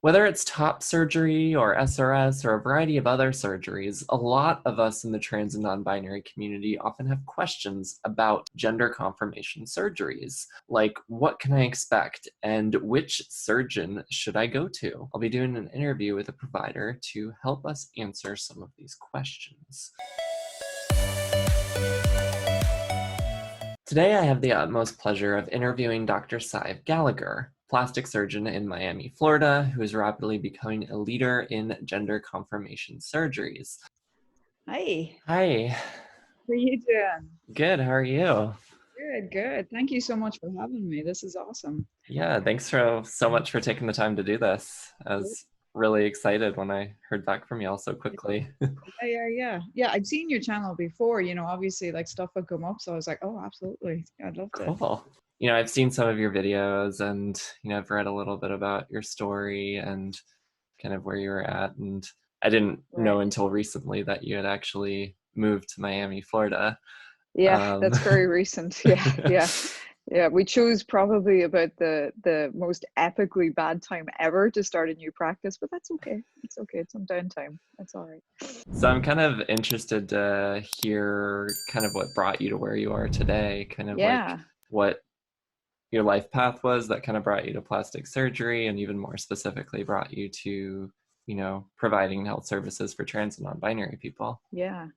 Whether it's top surgery or SRS or a variety of other surgeries, a lot of us in the trans and non-binary community often have questions about gender confirmation surgeries, like what can I expect and which surgeon should I go to? I'll be doing an interview with a provider to help us answer some of these questions. Today, I have the utmost pleasure of interviewing Dr. Sidhbh Gallagher, plastic surgeon in Miami, Florida, who is rapidly becoming a leader in gender confirmation surgeries. Hi, Hi, how are you doing? good, how are you? Good, good. Thank you so much for having me. This is awesome. Yeah, thanks so much for taking the time to do this. I was really excited when I heard back from you all so quickly. Yeah, I'd seen your channel before, obviously like stuff would come up. So I was like, oh, absolutely. I'd love to. Cool. I've seen some of your videos and, I've read a little bit about your story and kind of where you were at. And I didn't know Right. until recently that you had actually moved to Miami, Florida. Yeah, Um, that's very recent. Yeah. We chose probably about the most epically bad time ever to start a new practice, but that's okay. It's okay. It's some downtime. That's all right. so I'm kind of interested to hear kind of what brought you to where you are today, kind of like Yeah. what your life path was that kind of brought you to plastic surgery, and even more specifically brought you to, providing health services for trans and non-binary people. Yeah.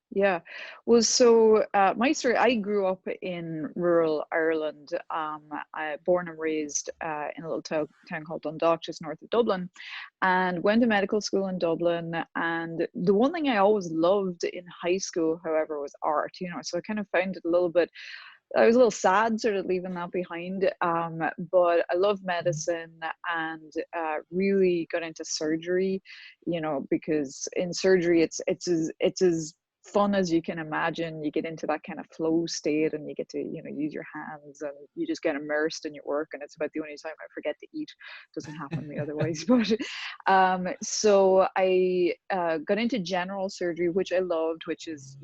Well, so my story, I grew up in rural Ireland, born and raised in a little town called Dundalk, just north of Dublin, and went to medical school in Dublin. And the one thing I always loved in high school, however, was art, so I kind of found it a little bit, I was a little sad sort of leaving that behind, but I love medicine and really got into surgery, because in surgery it's as fun as you can imagine. You get into that kind of flow state and you get to use your hands and you just get immersed in your work, and it's about the only time I forget to eat. Doesn't happen to me otherwise. But so I got into general surgery, which I loved, which is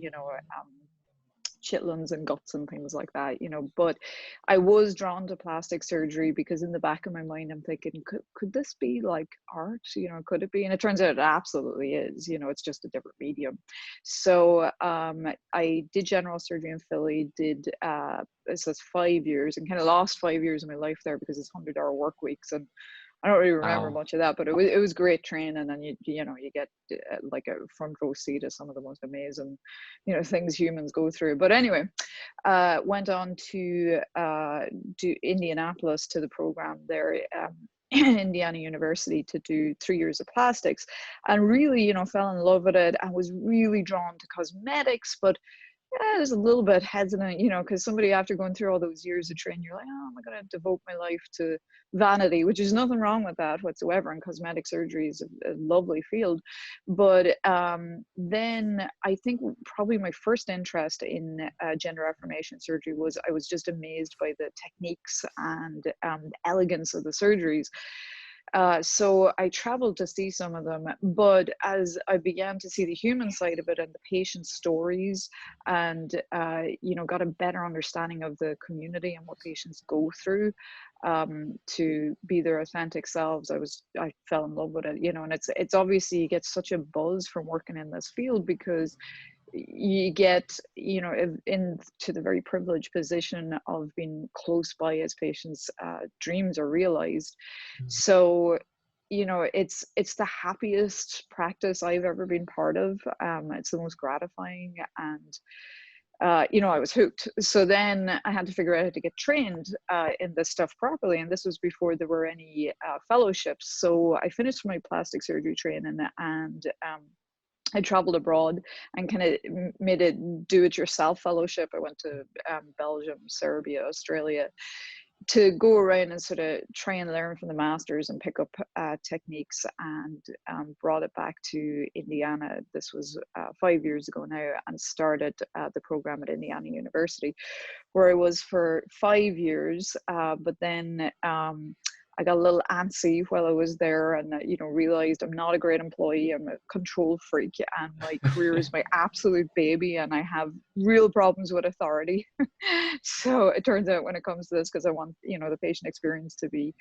chitlins and guts and things like that, but I was drawn to plastic surgery because in the back of my mind I'm thinking, could this be like art, could it be? And it turns out it absolutely is. It's just a different medium. So I did general surgery in Philly, did this was 5 years, and kind of lost 5 years of my life there because it's 100-hour work weeks, and I don't really remember Wow. much of that, but it was great training, and you get like a front row seat of some of the most amazing things humans go through. But anyway, went on to do Indianapolis to the program there. Indiana University to do 3 years of plastics, and really fell in love with it and was really drawn to cosmetics, but I was a little bit hesitant, because somebody after going through all those years of training, you're like, oh, am I going to devote my life to vanity? Which is nothing wrong with that whatsoever. And cosmetic surgery is a lovely field. But then I think probably my first interest in gender affirmation surgery was I was just amazed by the techniques and the elegance of the surgeries. So I traveled to see some of them, but as I began to see the human side of it and the patient stories, and got a better understanding of the community and what patients go through to be their authentic selves, I fell in love with it. And it's obviously you get such a buzz from working in this field because you get into the very privileged position of being close by as patients dreams are realized. So it's the happiest practice I've ever been part of. It's the most gratifying, and I was hooked. So then I had to figure out how to get trained in this stuff properly, and this was before there were any fellowships. So I finished my plastic surgery training, and I traveled abroad and kind of made a do-it-yourself fellowship. I went to Belgium, Serbia, Australia, to go around and sort of try and learn from the masters and pick up techniques, and brought it back to Indiana. This was 5 years ago now, and started the program at Indiana University, where I was for 5 years. But then I got a little antsy while I was there, and you know, realized I'm not a great employee. I'm a control freak, and my career is my absolute baby, and I have real problems with authority. So it turns out when it comes to this, because I want, you know, the patient experience to be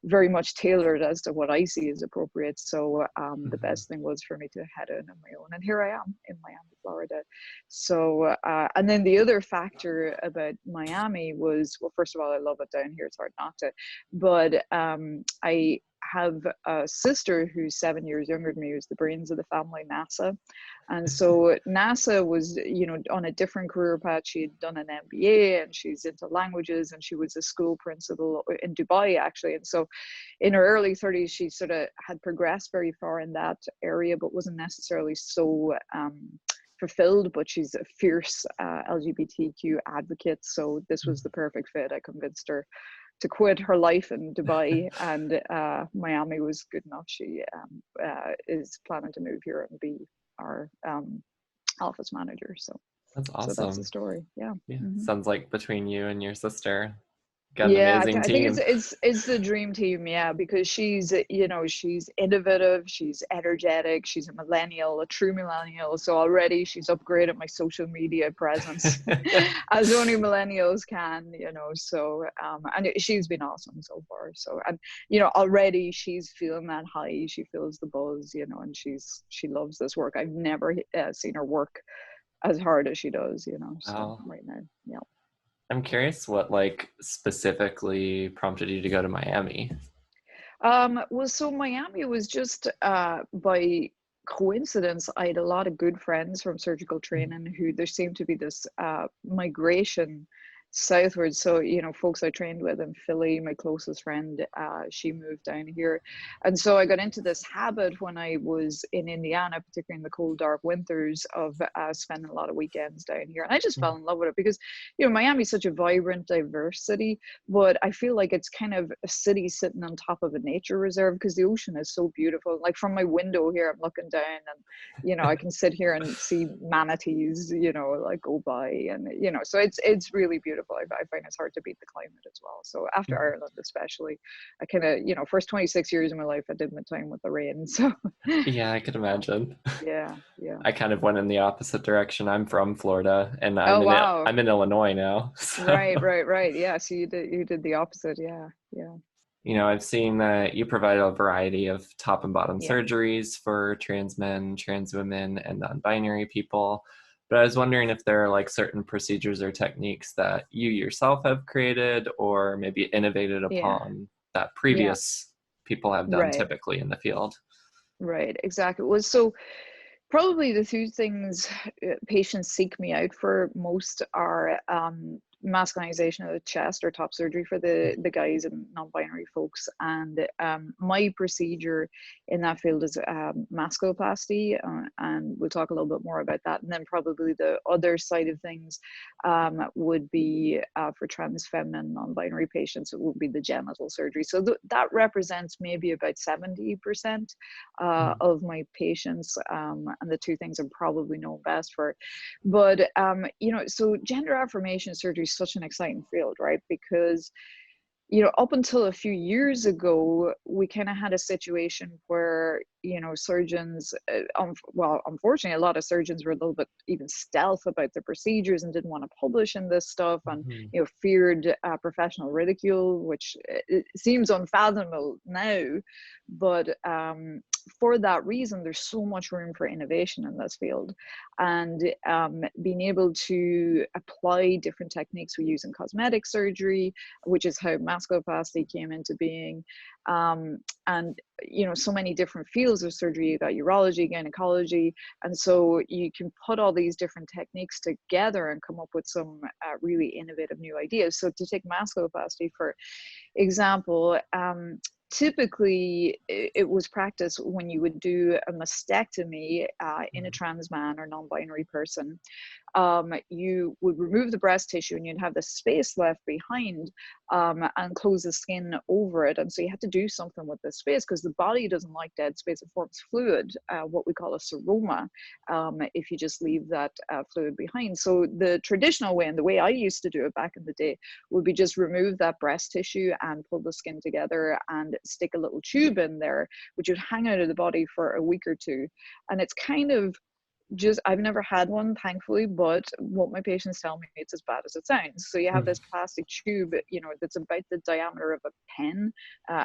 very much tailored as to what I see as appropriate. So the best thing was for me to head in on my own, and here I am in Miami, Florida. So and then the other factor about Miami was, well, first of all, I love it down here. It's hard not to. But I have a sister who's 7 years younger than me, who's the brains of the family, NASA. And so NASA was, you know, on a different career path. She had done an MBA, and she's into languages, and she was a school principal in Dubai, actually. And so in her early 30s, she sort of had progressed very far in that area, but wasn't necessarily so fulfilled. But she's a fierce LGBTQ advocate. So this was the perfect fit. I convinced her to quit her life in Dubai, and Miami was good enough. She is planning to move here and be our office manager. So That's awesome. So that's the story. Yeah. Sounds like between you and your sister, got an amazing I team. think it's the dream team, yeah, because she's, you know, she's innovative, she's energetic, she's a millennial, a true millennial. So already she's upgraded my social media presence as only millennials can, you know. So and she's been awesome so far. So, and you know, already she's feeling that high, she feels the buzz, you know, and she loves this work. I've never seen her work as hard as she does, you know. So right now, yeah. I'm curious what like specifically prompted you to go to Miami. Well, so Miami was just by coincidence. I had a lot of good friends from surgical training who there seemed to be this migration southwards. So, you know, folks I trained with in Philly, my closest friend, she moved down here. And so I got into this habit when I was in Indiana, particularly in the cold, dark winters, of spending a lot of weekends down here. And I just fell in love with it because, you know, Miami is such a vibrant, diverse city, but I feel like it's kind of a city sitting on top of a nature reserve because the ocean is so beautiful. Like from my window here, I'm looking down and, you know, I can sit here and see manatees, you know, like go by, and, you know, so it's really beautiful. I find it's hard to beat the climate as well. So after Ireland, especially, I kind of, you know, first 26 years of my life, I did my time with the rain. So yeah, I could imagine. Yeah. I kind of went in the opposite direction. I'm from Florida, and I'm in Illinois now. So. Right. Yeah, so you did the opposite. Yeah. You know, I've seen that you provide a variety of top and bottom surgeries for trans men, trans women, and non-binary people. But I was wondering if there are like certain procedures or techniques that you yourself have created or maybe innovated upon that previous people have done typically in the field. Right, exactly. Well, so probably the two things patients seek me out for most are masculinization of the chest or top surgery for the guys and non-binary folks, and my procedure in that field is masculoplasty, and we'll talk a little bit more about that. And then probably the other side of things would be for trans feminine non-binary patients, it would be the genital surgery. So that represents maybe about 70% of my patients, and the two things I'm probably known best for. But you know, so gender affirmation surgery is such an exciting field, right? Because, you know, up until a few years ago, we kind of had a situation where, you know, surgeons, well, unfortunately, a lot of surgeons were a little bit even stealth about their procedures and didn't want to publish in this stuff, and, you know, feared professional ridicule, which it seems unfathomable now. But for that reason, there's so much room for innovation in this field, and being able to apply different techniques we use in cosmetic surgery, which is how Masculoplasty came into being, and, you know, so many different fields of surgery. You got urology, gynecology, and so you can put all these different techniques together and come up with some really innovative new ideas. So to take Masculoplasty for example, typically it was practiced when you would do a mastectomy in a trans man or non-binary person. you would remove the breast tissue and you'd have the space left behind, and close the skin over it. And so you had to do something with this space because the body doesn't like dead space. It forms fluid, what we call a seroma, if you just leave that fluid behind. So the traditional way, and the way I used to do it back in the day, would be just remove that breast tissue and pull the skin together and stick a little tube in there, which would hang out of the body for a week or two. And it's kind of just, I've never had one, thankfully, but what my patients tell me, it's as bad as it sounds. So you have this plastic tube, you know, that's about the diameter of a pen,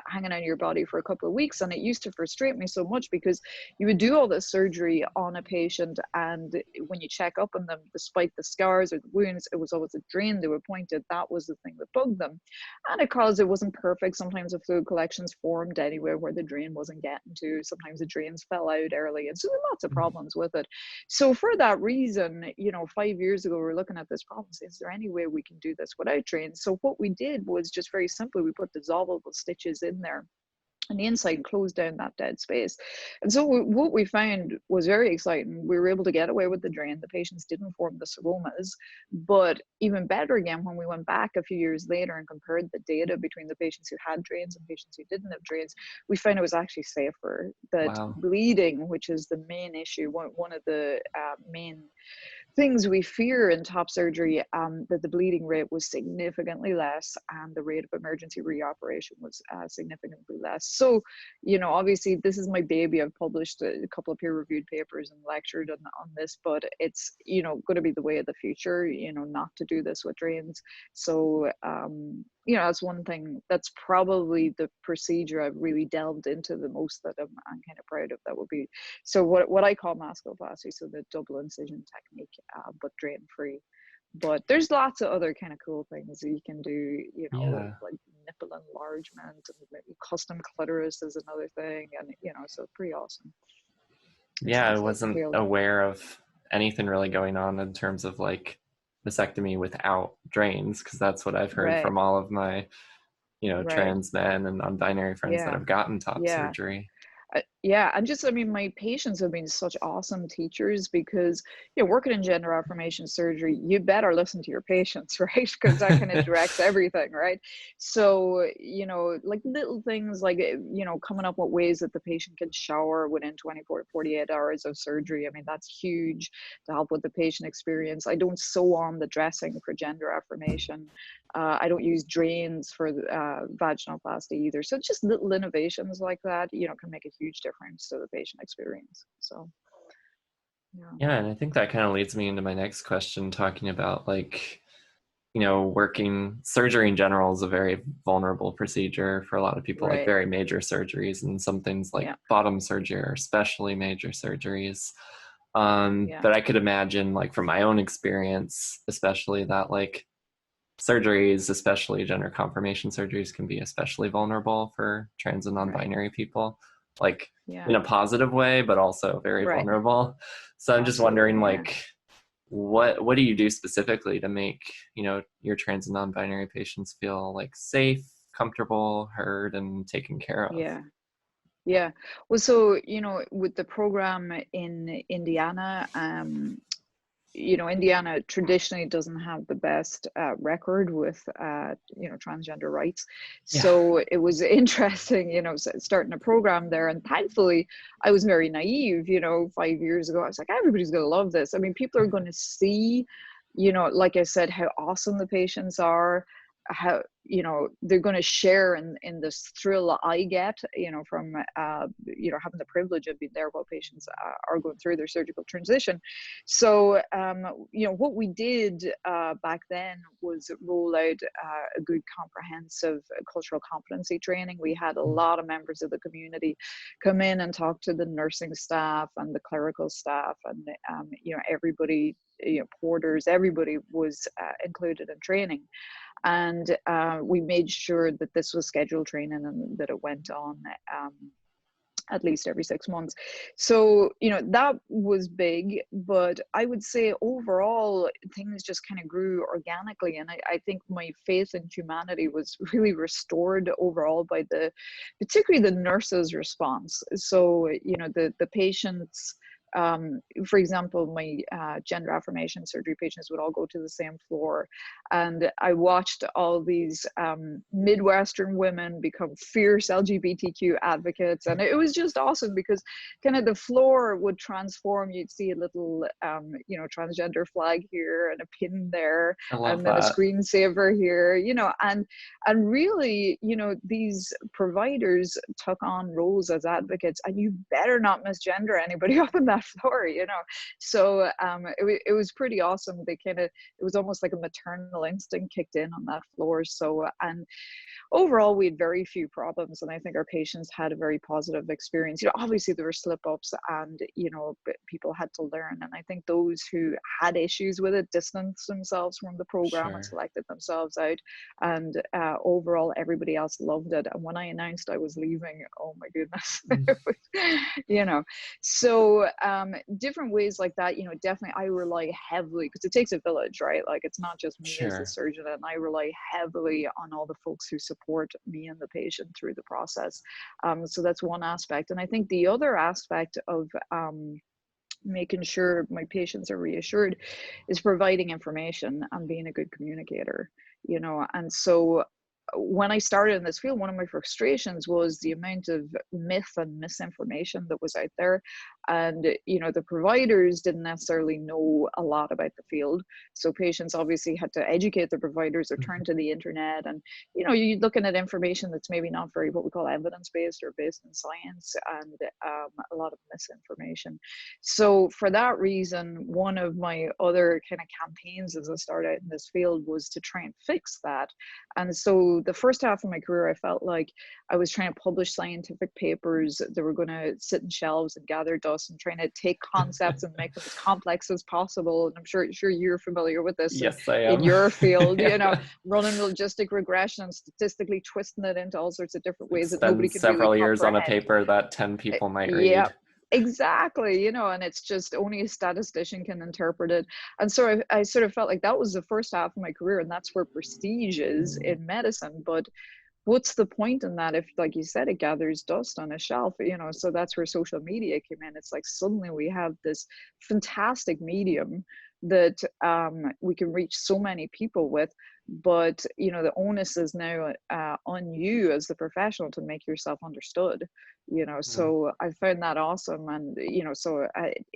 hanging out of your body for a couple of weeks. And it used to frustrate me so much because you would do all this surgery on a patient, and when you check up on them, despite the scars or the wounds, it was always a drain they were pointed. That was the thing that bugged them. And because it wasn't perfect, sometimes the fluid collections formed anywhere where the drain wasn't getting to. Sometimes the drains fell out early. And so there were lots of problems with it. So for that reason, you know, 5 years ago, we were looking at this problem, saying, is there any way we can do this without drains? So what we did was just very simply, we put dissolvable stitches in there and the inside closed down that dead space. And so what we found was very exciting. We were able to get away with the drain. The patients didn't form the seromas, but even better again, when we went back a few years later and compared the data between the patients who had drains and patients who didn't have drains, we found it was actually safer. That bleeding, which is the main issue, one of the main things we fear in top surgery, that the bleeding rate was significantly less and the rate of emergency reoperation was significantly less. So, you know, obviously this is my baby. I've published a couple of peer-reviewed papers and lectured on this, but it's, you know, going to be the way of the future, you know, not to do this with drains. So, you know, that's one thing, that's probably the procedure I've really delved into the most, that I'm kind of proud of. That would be, so what I call masculoplasty, so the double incision technique, but drain free. But there's lots of other kind of cool things that you can do, you know, like nipple enlargement, and maybe custom clitoris is another thing, and you know, so pretty awesome. Yeah, I wasn't aware of anything really going on in terms of like mastectomy without drains, because that's what I've heard from all of my, you know, trans men and non-binary friends that have gotten top surgery. Yeah, and just, I mean, my patients have been such awesome teachers because, you know, working in gender affirmation surgery, you better listen to your patients, right? Because that kind of directs everything, right? So, you know, like little things like, you know, coming up with ways that the patient can shower within 24 to 48 hours of surgery. I mean, that's huge to help with the patient experience. I don't sew on the dressing for gender affirmation. I don't use drains for vaginoplasty either. So just little innovations like that, you know, can make a huge difference to the patient experience. So, yeah, and I think that kind of leads me into my next question, talking about like, you know, working surgery in general is a very vulnerable procedure for a lot of people, like very major surgeries, and some things like bottom surgery are especially major surgeries. But I could imagine, like from my own experience, especially that like surgeries, especially gender confirmation surgeries, can be especially vulnerable for trans and non-binary people, like in a positive way, but also very vulnerable. So I'm just wondering, like, what do you do specifically to make, you know, your trans and non-binary patients feel like safe, comfortable, heard, and taken care of? Yeah. Well, so, you know, with the program in Indiana, you know, Indiana traditionally doesn't have the best record with, you know, transgender rights. So it was interesting, you know, starting a program there. And thankfully, I was very naive, you know, 5 years ago. I was like, everybody's going to love this. I mean, people are going to see, you know, like I said, how awesome the patients are, how, you know, they're going to share in this thrill I get, you know, from, you know, having the privilege of being there while patients are going through their surgical transition. So, you know, what we did back then was roll out a good comprehensive cultural competency training. We had a lot of members of the community come in and talk to the nursing staff and the clerical staff, and, you know, everybody, you know, porters, everybody was included in training. And we made sure that this was scheduled training and that it went on at least every 6 months. So, you know, that was big, but I would say overall things just kind of grew organically. And I think my faith in humanity was really restored overall by particularly the nurses' response. So, you know, the patients, for example, my gender affirmation surgery patients would all go to the same floor, and I watched all these Midwestern women become fierce LGBTQ advocates, and it was just awesome because kind of the floor would transform. You'd see a little, you know, transgender flag here and a pin there, I love and then a that. screensaver here, you know, and really, you know, these providers took on roles as advocates, and you better not misgender anybody up on that floor, you know. So it was pretty awesome. They kind of, it was almost like a maternal instinct kicked in on that floor. So, and overall we had very few problems, and I think our patients had a very positive experience. You know, obviously there were slip-ups, and you know, people had to learn, and I think those who had issues with it distanced themselves from the program and Sure. selected themselves out, and overall everybody else loved it. And when I announced I was leaving, oh my goodness, it was, you know. So different ways like that, you know, definitely I rely heavily, because it takes a village, right? Like it's not just me as a Sure. surgeon, and I rely heavily on all the folks who support me and the patient through the process. So that's one aspect. And I think the other aspect of making sure my patients are reassured is providing information and being a good communicator, you know. And so when I started in this field, one of my frustrations was the amount of myth and misinformation that was out there. And, you know, the providers didn't necessarily know a lot about the field. So patients obviously had to educate the providers or turn to the internet. And, you know, you're looking at information that's maybe not very, what we call evidence-based or based in science, and a lot of misinformation. So for that reason, one of my other kind of campaigns as I started out in this field was to try and fix that. And so the first half of my career, I felt like I was trying to publish scientific papers that were going to sit in shelves and gather dust, and trying to take concepts and make them as complex as possible. And I'm sure you're familiar with this Yes, I in am. your field, you know, Yeah. running logistic regression and statistically twisting it into all sorts of different Like ways that nobody spend can really several years on a comprehend. paper that 10 people might Yeah, read. exactly, you know, and it's just only a statistician can interpret it. And so I sort of felt like that was the first half of my career, and that's where prestige is in medicine. But what's the point in that if, like you said, it gathers dust on a shelf, you know? So that's where social media came in. It's like suddenly we have this fantastic medium that we can reach so many people with, but you know, the onus is now on you as the professional to make yourself understood, you know. Mm. So I found that awesome. And you know, so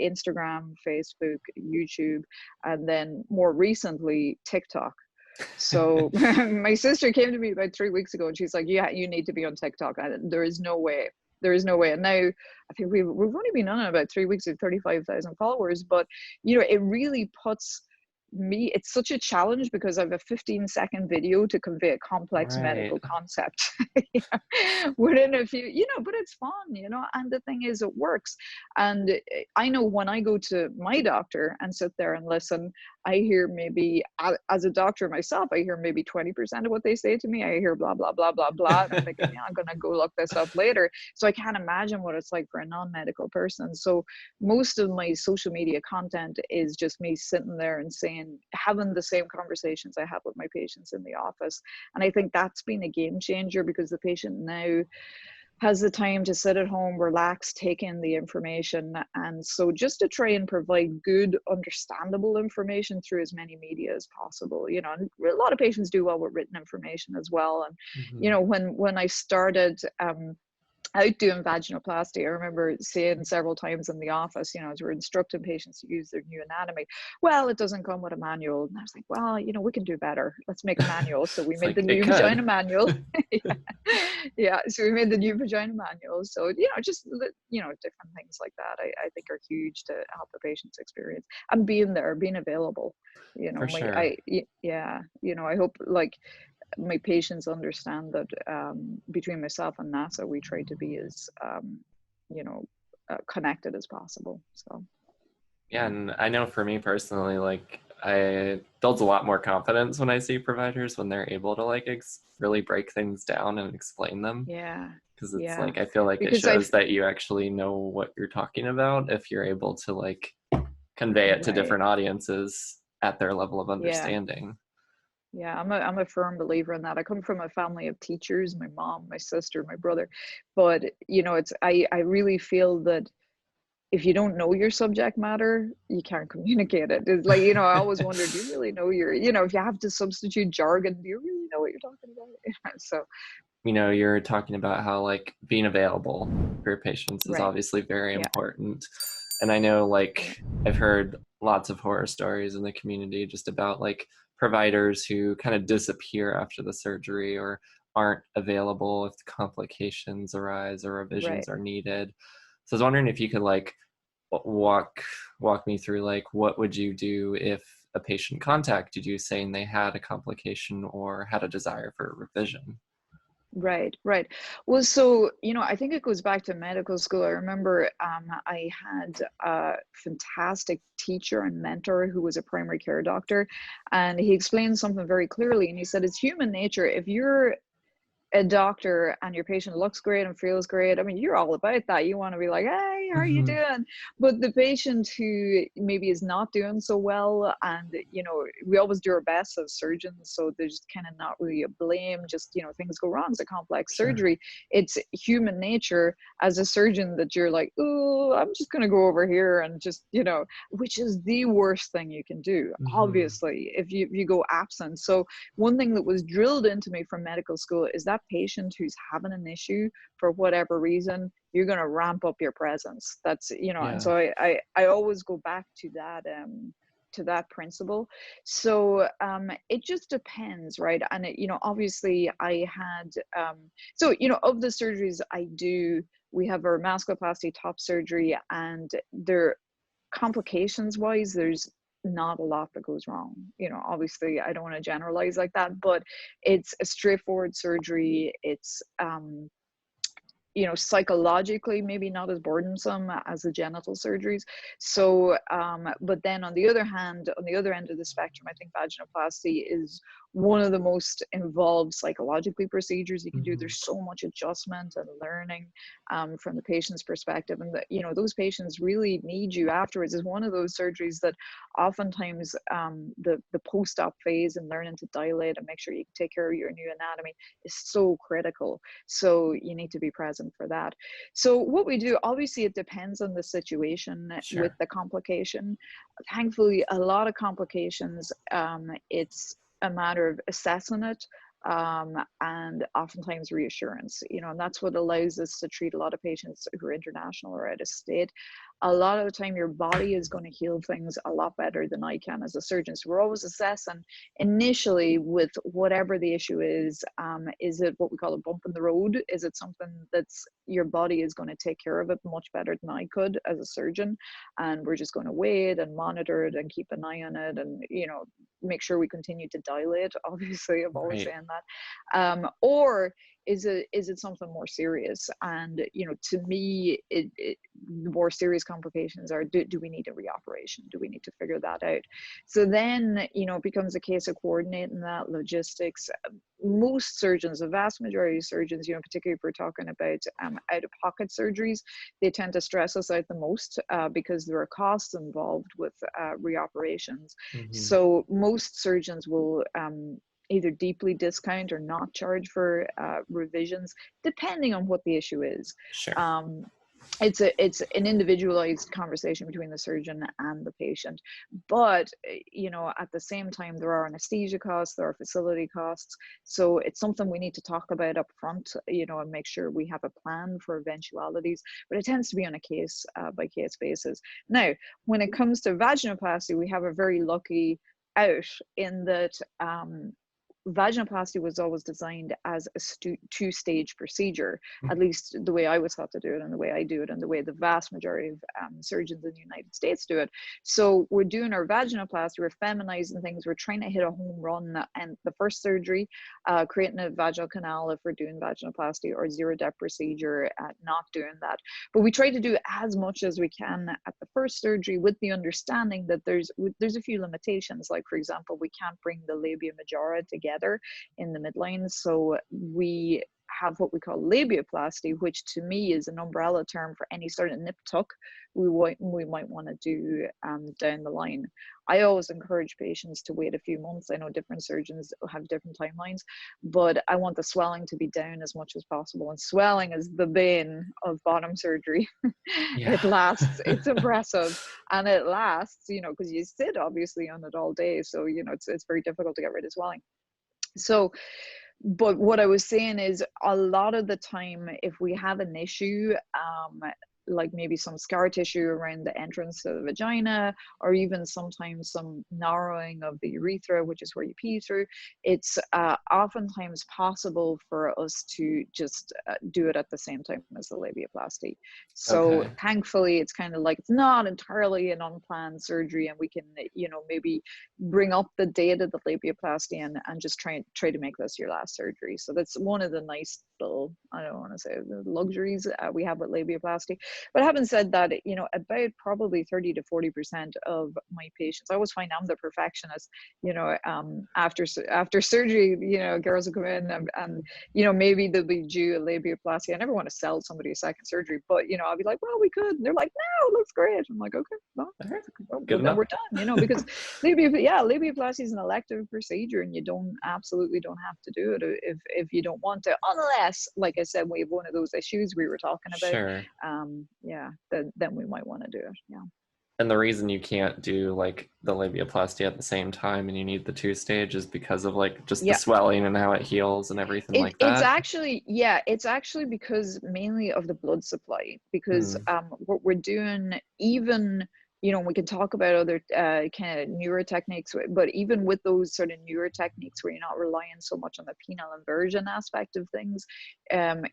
Instagram, Facebook, YouTube, and then more recently TikTok. So my sister came to me about 3 weeks ago, and she's like, "Yeah, you need to be on TikTok." And there is no way. There is no way. And now I think we've only been on it about 3 weeks with 35,000 followers, but you know, it really puts me, it's such a challenge because I have a 15-second video to convey a complex Right. medical concept. Within a few, you know, but it's fun, you know. And the thing is, it works. And I know when I go to my doctor and sit there and listen, I hear maybe, as a doctor myself, I hear maybe 20% of what they say to me. I hear blah, blah, blah, blah, blah. And I'm thinking, yeah, I'm going to go look this up later. So I can't imagine what it's like for a non-medical person. So most of my social media content is just me sitting there and saying, having the same conversations I have with my patients in the office. And I think that's been a game changer, because the patient now has the time to sit at home, relax, take in the information. And so just to try and provide good, understandable information through as many media as possible, you know. And a lot of patients do well with written information as well. And, you know, when I started out doing vaginoplasty, I remember saying several times in the office, you know, as we're instructing patients to use their new anatomy, well, it doesn't come with a manual. And I was like, well, you know, we can do better. Let's make a manual. So we It's made the like, it new vagina could. manual. Yeah. Yeah. So we made the new vagina manual. So, you know, just, you know, different things like that, I think are huge to help the patient's experience. And being there, being available, you know, For sure. yeah, you know, I hope like my patients understand that between myself and NASA, we try to be as, you know, connected as possible. So, Yeah, and I know for me personally, like, I builds a lot more confidence when I see providers when they're able to like really break things down and explain them. yeah, Because it's yeah, like, I feel like it because shows that you actually know what you're talking about if you're able to like convey it to right, different audiences at their level of yeah. understanding. Yeah, I'm a firm believer in that. I come from a family of teachers, my mom, my sister, my brother. But, you know, it's I really feel that if you don't know your subject matter, you can't communicate it. It's like, you know, I always wonder, do you really know your, you know, if you have to substitute jargon, do you really know what you're talking about? You know, so, You know, you're talking about how like being available for your patients is right. obviously very Yeah. important. And I know Yeah. like I've heard lots of horror stories in the community just about like providers who kind of disappear after the surgery or aren't available if complications arise or revisions Right. are needed. So I was wondering if you could like walk walk me through like what would you do if a patient contacted you saying they had a complication or had a desire for a revision? Right, right. Well, so, you know, I think it goes back to medical school. I remember I had a fantastic teacher and mentor who was a primary care doctor, and he explained something very clearly. And he said, it's human nature. If you're a doctor and your patient looks great and feels great, I mean, you're all about that. You want to be like, hey, how are you Hmm. doing? But the patient who maybe is not doing so well, and, you know, we always do our best as surgeons. So there's kind of not really a blame, just, you know, things go wrong. It's a complex Sure. surgery. It's human nature as a surgeon that you're like, oh, I'm just going to go over here and just, you know, which is the worst thing you can do, Hmm. obviously, if you go absent. So one thing that was drilled into me from medical school is that patient who's having an issue for whatever reason, you're going to ramp up your presence. That's, you know, and Yeah. so I always go back to that principle. So it just depends, right? And it, you know, obviously I had so, you know, of the surgeries I do, we have our masculoplasty top surgery, and there, complications wise, there's not a lot that goes wrong. You know, obviously I don't want to generalize like that, but it's a straightforward surgery. It's you know, psychologically maybe not as burdensome as the genital surgeries. So but then on the other hand, on the other end of the spectrum, I think vaginoplasty is one of the most involved psychologically procedures you can do. Hmm. There's so much adjustment and learning from the patient's perspective, and that, you know, those patients really need you afterwards. Is one of those surgeries that oftentimes the post-op phase and learning to dilate and make sure you can take care of your new anatomy is so critical. So you need to be present for that. So what we do, obviously it depends on the situation with Sure. the complication. Thankfully, a lot of complications, it's a matter of assessing it, and oftentimes reassurance, you know, and that's what allows us to treat a lot of patients who are international or out of state. A lot of the time your body is going to heal things a lot better than I can as a surgeon. So we're always assessing initially with whatever the issue is it what we call a bump in the road? Is it something that's your body is going to take care of it much better than I could as a surgeon? And we're just going to wait and monitor it and keep an eye on it, and, you know, make sure we continue to dilate. Obviously, I'm always Right. saying that. Or is it something more serious? And, you know, to me, the more serious complications are, do we need a reoperation? Do we need to figure that out? So then, you know, it becomes a case of coordinating that logistics. Most surgeons, the vast majority of surgeons, you know, particularly if we're talking about out-of-pocket surgeries, they tend to stress us out the most because there are costs involved with reoperations. Hmm. So most surgeons will either deeply discount or not charge for revisions, depending on what the issue is. Sure. Um, it's an individualized conversation between the surgeon and the patient, but you know, at the same time, there are anesthesia costs, there are facility costs, so it's something we need to talk about up front, you know, and make sure we have a plan for eventualities. But it tends to be on a case by case basis. Now, when it comes to vaginoplasty, we have a very lucky out in that vaginoplasty was always designed as a two-stage procedure, at least the way I was taught to do it and the way I do it and the way the vast majority of surgeons in the United States do it. So we're doing our vaginoplasty, we're feminizing things, we're trying to hit a home run, and the first surgery, creating a vaginal canal if we're doing vaginoplasty, or zero depth procedure, not doing that. But we try to do as much as we can at the first surgery, with the understanding that there's a few limitations. Like, for example, we can't bring the labia majora together together in the midline. So we have what we call labiaplasty, which to me is an umbrella term for any sort of nip tuck we might want to do down the line. I always encourage patients to wait a few months. I know different surgeons have different timelines, but I want the swelling to be down as much as possible. And swelling is the bane of bottom surgery. Yeah. It lasts, it's impressive, and it lasts, you know, because you sit obviously on it all day. So, you know, it's very difficult to get rid of swelling. So, but what I was saying is a lot of the time, if we have an issue, like maybe some scar tissue around the entrance to the vagina, or even sometimes some narrowing of the urethra, which is where you pee through, it's oftentimes possible for us to just do it at the same time as the labiaplasty. So thankfully, it's kind of like, it's not entirely an unplanned surgery, and we can, you know, maybe bring up the date of the labiaplasty and just try to make this your last surgery. So that's one of the nice little, I don't want to say the luxuries we have with labiaplasty. But having said that, you know, about probably 30 to 40% of my patients, I always find I'm the perfectionist, you know, after surgery, you know, girls will come in and you know, maybe they'll be due a labiaplasty. I never want to sell somebody a second surgery, but, you know, I'll be like, well, we could. And they're like, no, it looks great. I'm like, okay, well, then we're done, you know, because labiaplasty is an elective procedure, and you absolutely don't have to do it if you don't want to, unless, like I said, we have one of those issues we were talking about. Sure. Then we might want to do it. Yeah. And the reason you can't do like the labiaplasty at the same time and you need the 2-stage is because of like just the swelling and how it heals and everything like that? It's actually because mainly of the blood supply, because what we're doing, even, you know, we can talk about other kind of newer techniques, but even with those sort of newer techniques where you're not relying so much on the penile inversion aspect of things,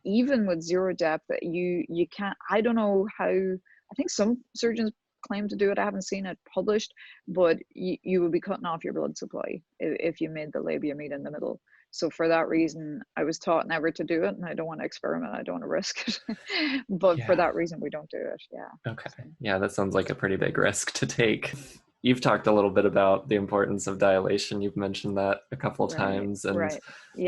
even with zero depth, you can't, I don't know how, I think some surgeons claim to do it. I haven't seen it published, but you would be cutting off your blood supply if you made the labia meet in the middle. So for that reason, I was taught never to do it, and I don't want to experiment. I don't want to risk it. But for that reason, we don't do it. Yeah. Okay. Yeah, that sounds like a pretty big risk to take. You've talked a little bit about the importance of dilation. You've mentioned that a couple times. And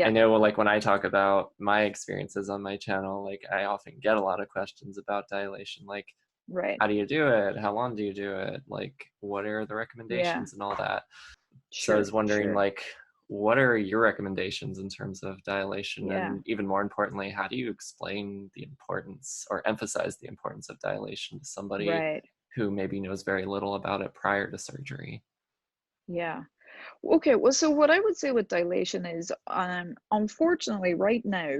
I know, like, when I talk about my experiences on my channel, like, I often get a lot of questions about dilation, like, how do you do it? How long do you do it? Like, what are the recommendations and all that? So I was wondering, like, what are your recommendations in terms of dilation? And even more importantly, how do you explain the importance or emphasize the importance of dilation to somebody who maybe knows very little about it prior to surgery? Yeah. Okay. Well, so what I would say with dilation is, unfortunately, right now,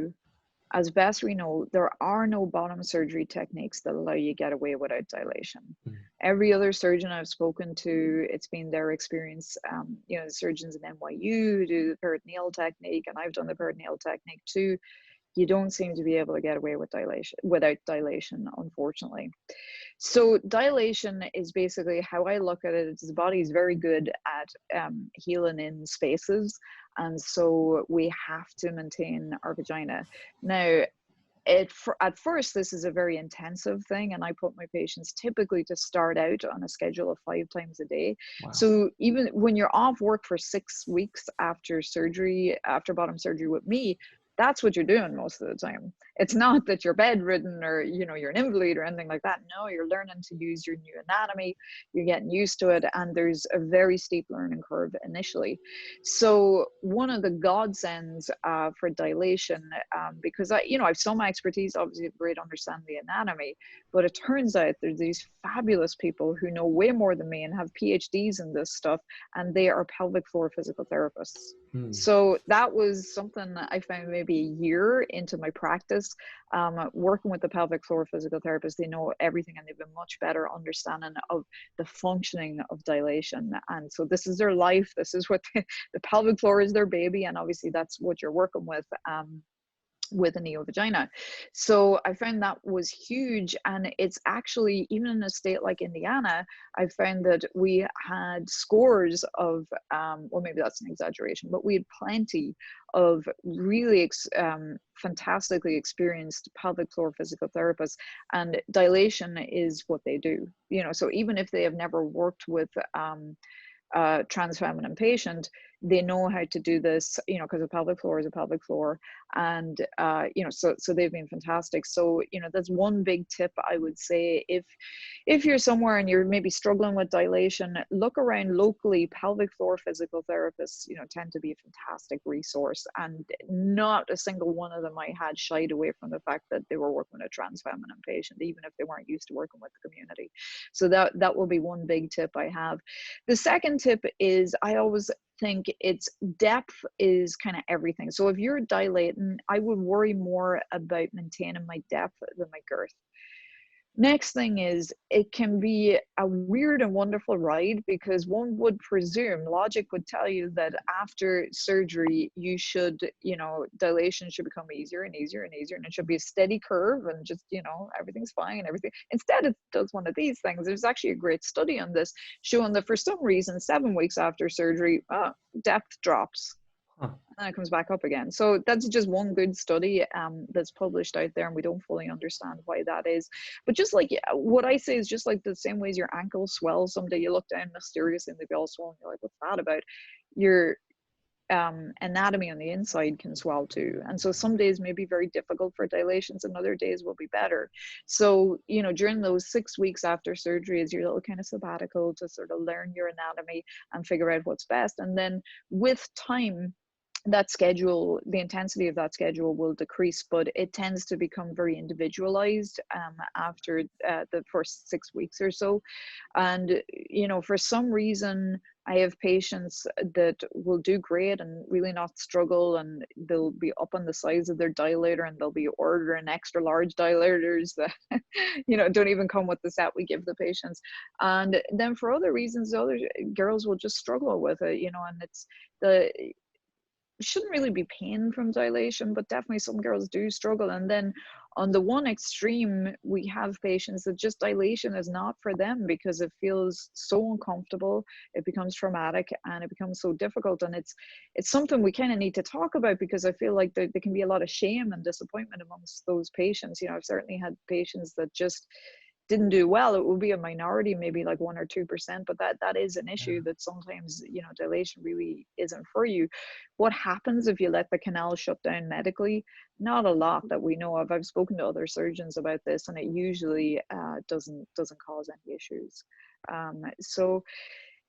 as best we know, there are no bottom surgery techniques that allow you to get away without dilation. Every other surgeon I've spoken to, it's been their experience. You know, the surgeons in NYU do the peritoneal technique, and I've done the peritoneal technique too. You don't seem to be able to get away with without dilation, unfortunately. So dilation is basically, how I look at it, is the body is very good at healing in spaces. And so we have to maintain our vagina. Now, at first, this is a very intensive thing, and I put my patients typically to start out on a schedule of 5 times a day. So even when you're off work for 6 weeks after surgery, after bottom surgery with me, that's what you're doing most of the time. It's not that you're bedridden or, you know, you're an invalid or anything like that. No, you're learning to use your new anatomy. You're getting used to it. And there's a very steep learning curve initially. So one of the godsends for dilation, because I've some expertise, obviously a great understanding the anatomy, but it turns out there's these fabulous people who know way more than me and have PhDs in this stuff, and they are pelvic floor physical therapists. So that was something that I found maybe a year into my practice, working with the pelvic floor physical therapists. They know everything, and they've a much better understanding of the functioning of dilation. And so this is their life. This is what the pelvic floor is, their baby. And obviously that's what you're working with a neovagina. So I found that was huge. And it's actually, even in a state like Indiana, I found that we had scores of, well, maybe that's an exaggeration, but we had plenty of really fantastically experienced pelvic floor physical therapists, and dilation is what they do. You know, so even if they have never worked with trans feminine patient, they know how to do this, you know, because a pelvic floor is a pelvic floor. And you know, so they've been fantastic. So, you know, that's one big tip I would say. If you're somewhere and you're maybe struggling with dilation, look around locally. Pelvic floor physical therapists, you know, tend to be a fantastic resource, and not a single one of them I had shied away from the fact that they were working with a trans feminine patient, even if they weren't used to working with the community. So that will be one big tip I have. The second tip is, I always think it's depth is kind of everything. So if you're dilating, I would worry more about maintaining my depth than my girth. Next thing is, it can be a weird and wonderful ride, because one would presume, logic would tell you that after surgery, you should, you know, dilation should become easier and easier and easier, and it should be a steady curve and just, you know, everything's fine, everything. Instead, it does one of these things. There's actually a great study on this showing that for some reason, 7 weeks after surgery, depth drops. Huh. And it comes back up again. So that's just one good study that's published out there, and we don't fully understand why that is. But just like, what I say is, just like the same ways your ankle swells someday, you look down mysteriously and they be all swollen, you're like, what's that about? Your anatomy on the inside can swell too. And so some days may be very difficult for dilations, and other days will be better. So, you know, during those 6 weeks after surgery is your little kind of sabbatical to sort of learn your anatomy and figure out what's best. And then with time, that schedule, the intensity of that schedule will decrease, but it tends to become very individualized after the first 6 weeks or so. And, you know, for some reason, I have patients that will do great and really not struggle, and they'll be up on the size of their dilator, and they'll be ordering extra large dilators that, you know, don't even come with the set we give the patients. And then for other reasons, other girls will just struggle with it, you know, and it's shouldn't really be pain from dilation, but definitely some girls do struggle. And then on the one extreme, we have patients that just dilation is not for them, because it feels so uncomfortable, it becomes traumatic, and it becomes so difficult. And it's something we kind of need to talk about, because I feel like there can be a lot of shame and disappointment amongst those patients. You know, I've certainly had patients that just didn't do well. It will be a minority, maybe like 1 or 2%, but that is an issue, that sometimes, you know, dilation really isn't for you. What happens if you let the canal shut down medically? Not a lot that we know of. I've spoken to other surgeons about this, and it usually doesn't cause any issues. So,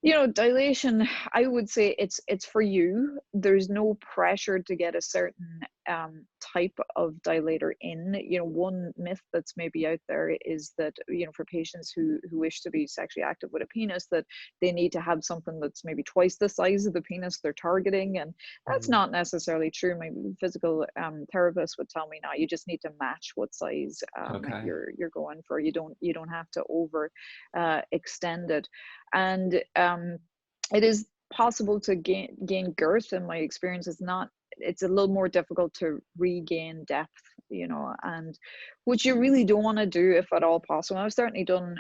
you know, dilation, I would say it's for you. There's no pressure to get a certain type of dilator in. You know, one myth that's maybe out there is that, you know, for patients who wish to be sexually active with a penis, that they need to have something that's maybe twice the size of the penis they're targeting, and that's not necessarily true. My physical therapist would tell me, no, you just need to match what size you're going for. You don't have to over extend it. And it is possible to gain girth. In my experience, it's a little more difficult to regain depth, you know, and which you really don't want to do if at all possible. I've certainly done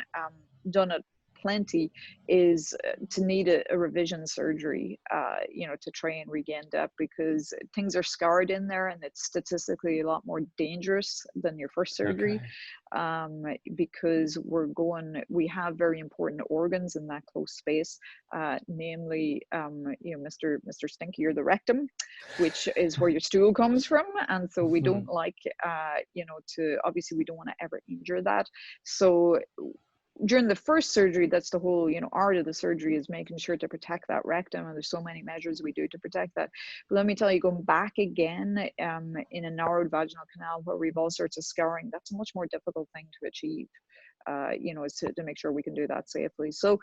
it plenty, is to need a revision surgery, you know, to try and regain depth, because things are scarred in there, and it's statistically a lot more dangerous than your first surgery. Because we have very important organs in that close space, namely, you know, Mr. Stinky, or the rectum, which is where your stool comes from. And so we don't like, you know, obviously we don't want to ever injure that. So during the first surgery, that's the whole, you know, art of the surgery, is making sure to protect that rectum, and there's so many measures we do to protect that. But let me tell you, going back again in a narrowed vaginal canal where we've all sorts of scarring, that's a much more difficult thing to achieve. You know, is to make sure we can do that safely. So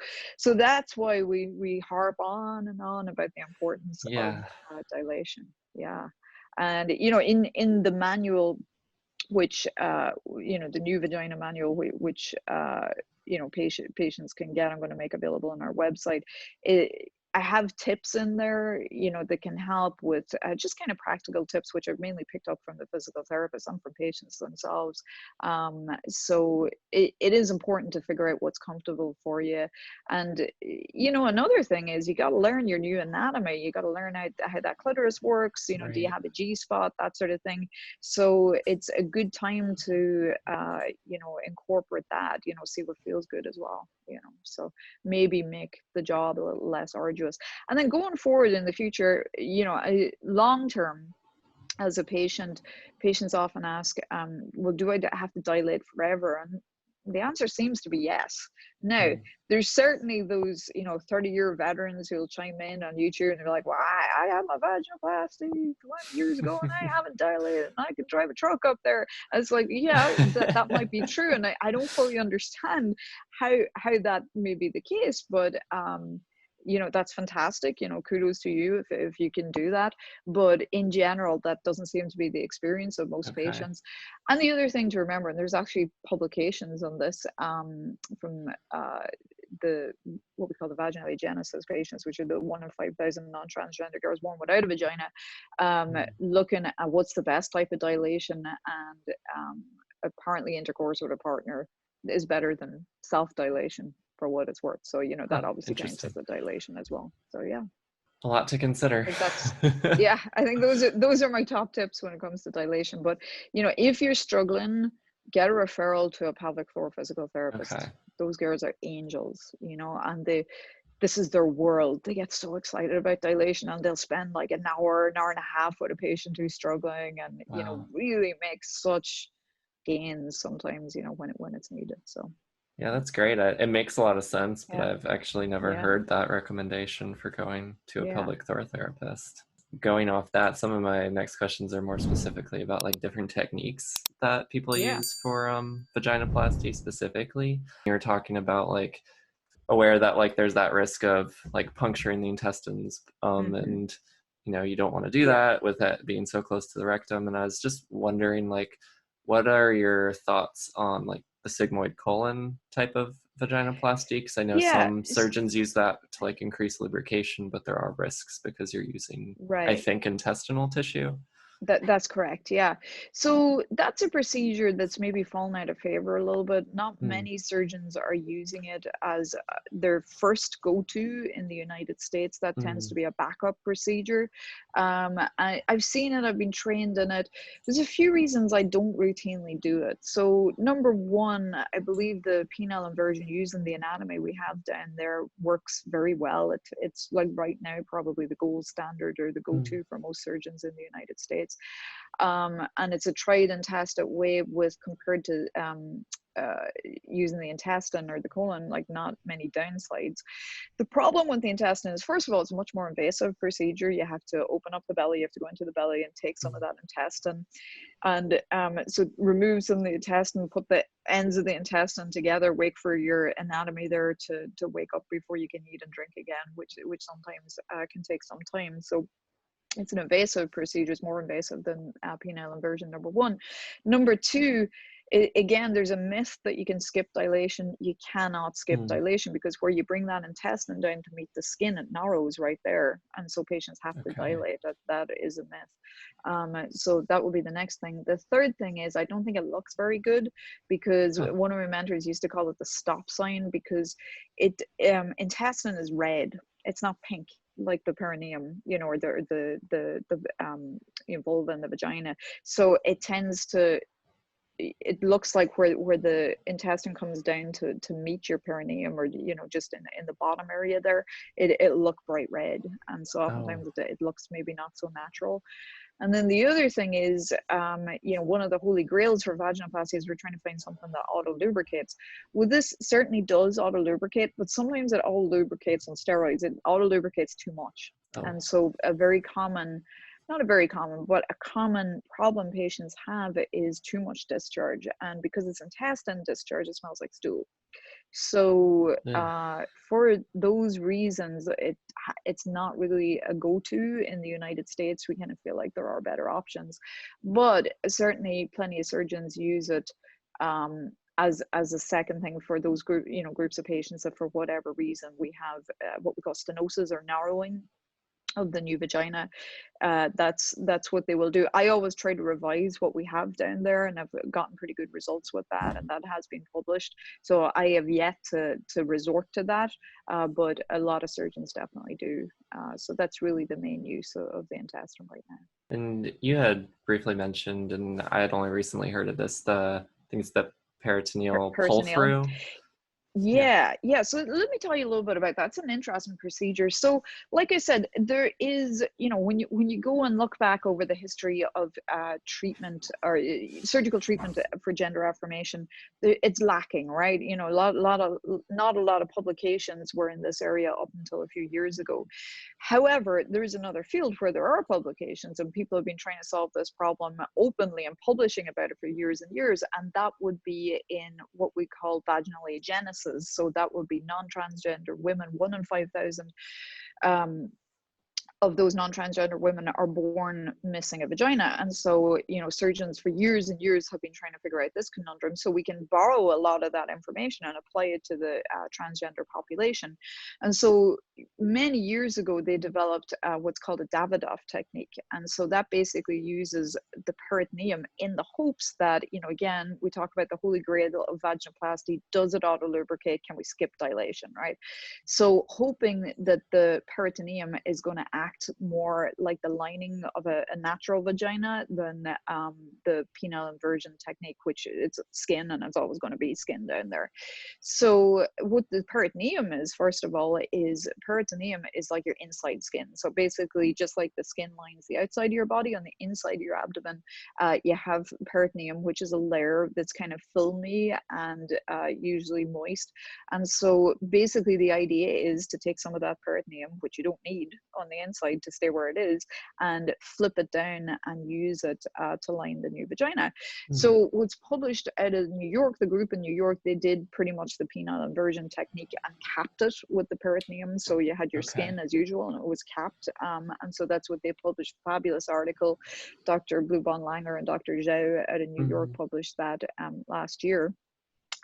that's why we harp on and on about the importance of dilation. Yeah. And, you know, in the manual, which you know, the new vagina manual, which you know, patients can get, I'm going to make available on our website. I have tips in there, you know, that can help with just kind of practical tips, which I've mainly picked up from the physical therapists and from patients themselves. So it is important to figure out what's comfortable for you. And, you know, another thing is, you got to learn your new anatomy. You got to learn how that clitoris works. You know, do you have a G-spot, that sort of thing. So it's a good time to, you know, incorporate that, you know, see what feels good as well, you know. So maybe make the job a little less arduous deciduous. And then going forward in the future, you know, long term, as a patient, patients often ask, well, do I have to dilate forever? And the answer seems to be yes. Now, there's certainly those, you know, 30-year veterans who'll chime in on YouTube and they're like, well, I had my vaginoplasty 20 years ago and I haven't dilated and I could drive a truck up there. And it's like, yeah, that might be true. And I don't fully understand how that may be the case, but you know, that's fantastic. You know, kudos to you if you can do that. But in general, that doesn't seem to be the experience of most patients. And the other thing to remember, and there's actually publications on this from the what we call the vaginal agenesis patients, which are the 1 in 5,000 non-transgender girls born without a vagina, looking at what's the best type of dilation, and apparently intercourse with a partner is better than self-dilation, for what it's worth. So, you know, that obviously counts as the dilation as well. So yeah, a lot to consider. Yeah, I think those are my top tips when it comes to dilation. But, you know, if you're struggling, get a referral to a pelvic floor physical therapist. Those girls are angels, you know, and this is their world. They get so excited about dilation and they'll spend like an hour and a half with a patient who's struggling, and you know, really make such gains sometimes, you know, when it's needed. So yeah, that's great. It makes a lot of sense, but I've actually never heard that recommendation for going to a pelvic floor therapist. Going off that, some of my next questions are more specifically about like different techniques that people use for vaginoplasty specifically. You're talking about like aware that like there's that risk of like puncturing the intestines, and you know, you don't want to do that with it being so close to the rectum. And I was just wondering, like, what are your thoughts on like the sigmoid colon type of vaginoplasty? Because I know some surgeons use that to like increase lubrication, but there are risks because you're using, I think, intestinal tissue. That's correct. Yeah. So that's a procedure that's maybe fallen out of favor a little bit. Not many surgeons are using it as their first go-to in the United States. That tends to be a backup procedure. I've seen it. I've been trained in it. There's a few reasons I don't routinely do it. So number one, I believe the penile inversion using the anatomy we have down there works very well. It's like right now probably the gold standard or the go-to for most surgeons in the United States. And it's a tried and tested way with compared to using the intestine or the colon, like not many downsides. The problem with the intestine is, first of all, it's a much more invasive procedure. You have to open up the belly, you have to go into the belly and take some of that intestine, and so remove some of the intestine, put the ends of the intestine together, wait for your anatomy there to wake up before you can eat and drink again, which sometimes can take some time. So it's an invasive procedure. It's more invasive than penile inversion, number one. Number two, again, there's a myth that you can skip dilation. You cannot skip dilation, because where you bring that intestine down to meet the skin, it narrows right there. And so patients have to dilate. That is a myth. So that will be the next thing. The third thing is, I don't think it looks very good, because one of my mentors used to call it the stop sign, because intestine is red. It's not pink like the perineum, you know, or the vulva and the vagina. So it tends to, it looks like where the intestine comes down to meet your perineum, or you know, just in the bottom area there, it look bright red, and so oftentimes it looks maybe not so natural. And then the other thing is, you know, one of the holy grails for vaginoplasty is we're trying to find something that auto lubricates. Well, this certainly does auto lubricate, but sometimes it auto lubricates on steroids. It auto lubricates too much, and so not a very common, but a common problem patients have is too much discharge. And because it's intestine discharge, it smells like stool. So for those reasons, it's not really a go-to in the United States. We kind of feel like there are better options, but certainly plenty of surgeons use it as a second thing for those groups of patients that for whatever reason we have what we call stenosis or narrowing of the new vagina. That's what they will do. I always try to revise what we have down there, and I've gotten pretty good results with that, and that has been published. So I have yet to resort to that, but a lot of surgeons definitely do. So that's really the main use of the intestine right now. And you had briefly mentioned, and I had only recently heard of this, I think it's the peritoneal pull-through. Yeah. So let me tell you a little bit about that. It's an interesting procedure. So, like I said, there is, when you go and look back over the history of treatment or surgical treatment for gender affirmation, it's lacking, right? Not a lot of publications were in this area up until a few years ago. However, there is another field where there are publications, and people have been trying to solve this problem openly and publishing about it for years and years, and that would be in what we call vaginal agenesis. So that would be non-transgender women. 1 in 5,000 of those non-transgender women are born missing a vagina. And so, surgeons for years and years have been trying to figure out this conundrum, so we can borrow a lot of that information and apply it to the transgender population. And so many years ago, they developed what's called a Davidoff technique. And so that basically uses the peritoneum in the hopes that, again, we talk about the holy grail of vaginoplasty. Does it auto-lubricate? Can we skip dilation, right? So hoping that the peritoneum is going to act more like the lining of a natural vagina than the penile inversion technique, which it's skin and it's always going to be skin down there. So what the peritoneum is, first of all, is peritoneum is like your inside skin. So basically, just like the skin lines the outside of your body, on the inside of your abdomen, you have peritoneum, which is a layer that's kind of filmy and usually moist. And so basically the idea is to take some of that peritoneum, which you don't need on the inside to stay where it is, and flip it down and use it to line the new vagina. So what's published out of New York, the group in New York, they did pretty much the penile inversion technique and capped it with the peritoneum. So you had your skin as usual and it was capped. And so that's what they published. Fabulous article. Dr. Bluebon-Langer and Dr. Zhao out of New York published that last year.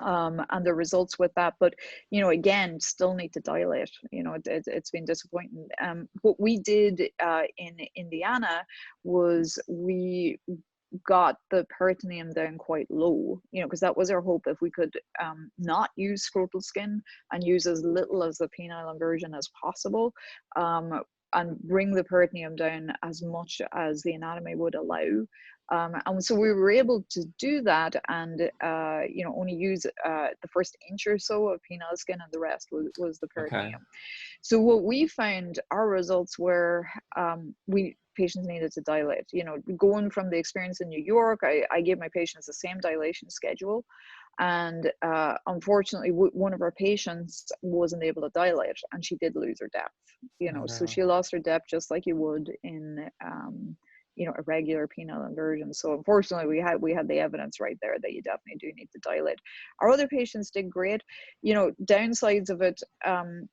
And the results with that, but again, still need to dilate. It's been disappointing. What we did in Indiana was we got the peritoneum down quite low, because that was our hope. If we could not use scrotal skin and use as little as the penile inversion as possible, and bring the peritoneum down as much as the anatomy would allow. And so we were able to do that and, only use the first inch or so of penile skin, and the rest was the peritoneum. So what we found, our results were, patients needed to dilate. Going from the experience in New York, I gave my patients the same dilation schedule. And unfortunately, one of our patients wasn't able to dilate, and she did lose her depth. So she lost her depth just like you would in a regular penile inversion. So unfortunately, we had the evidence right there that you definitely do need to dilate. Our other patients did great. Downsides of it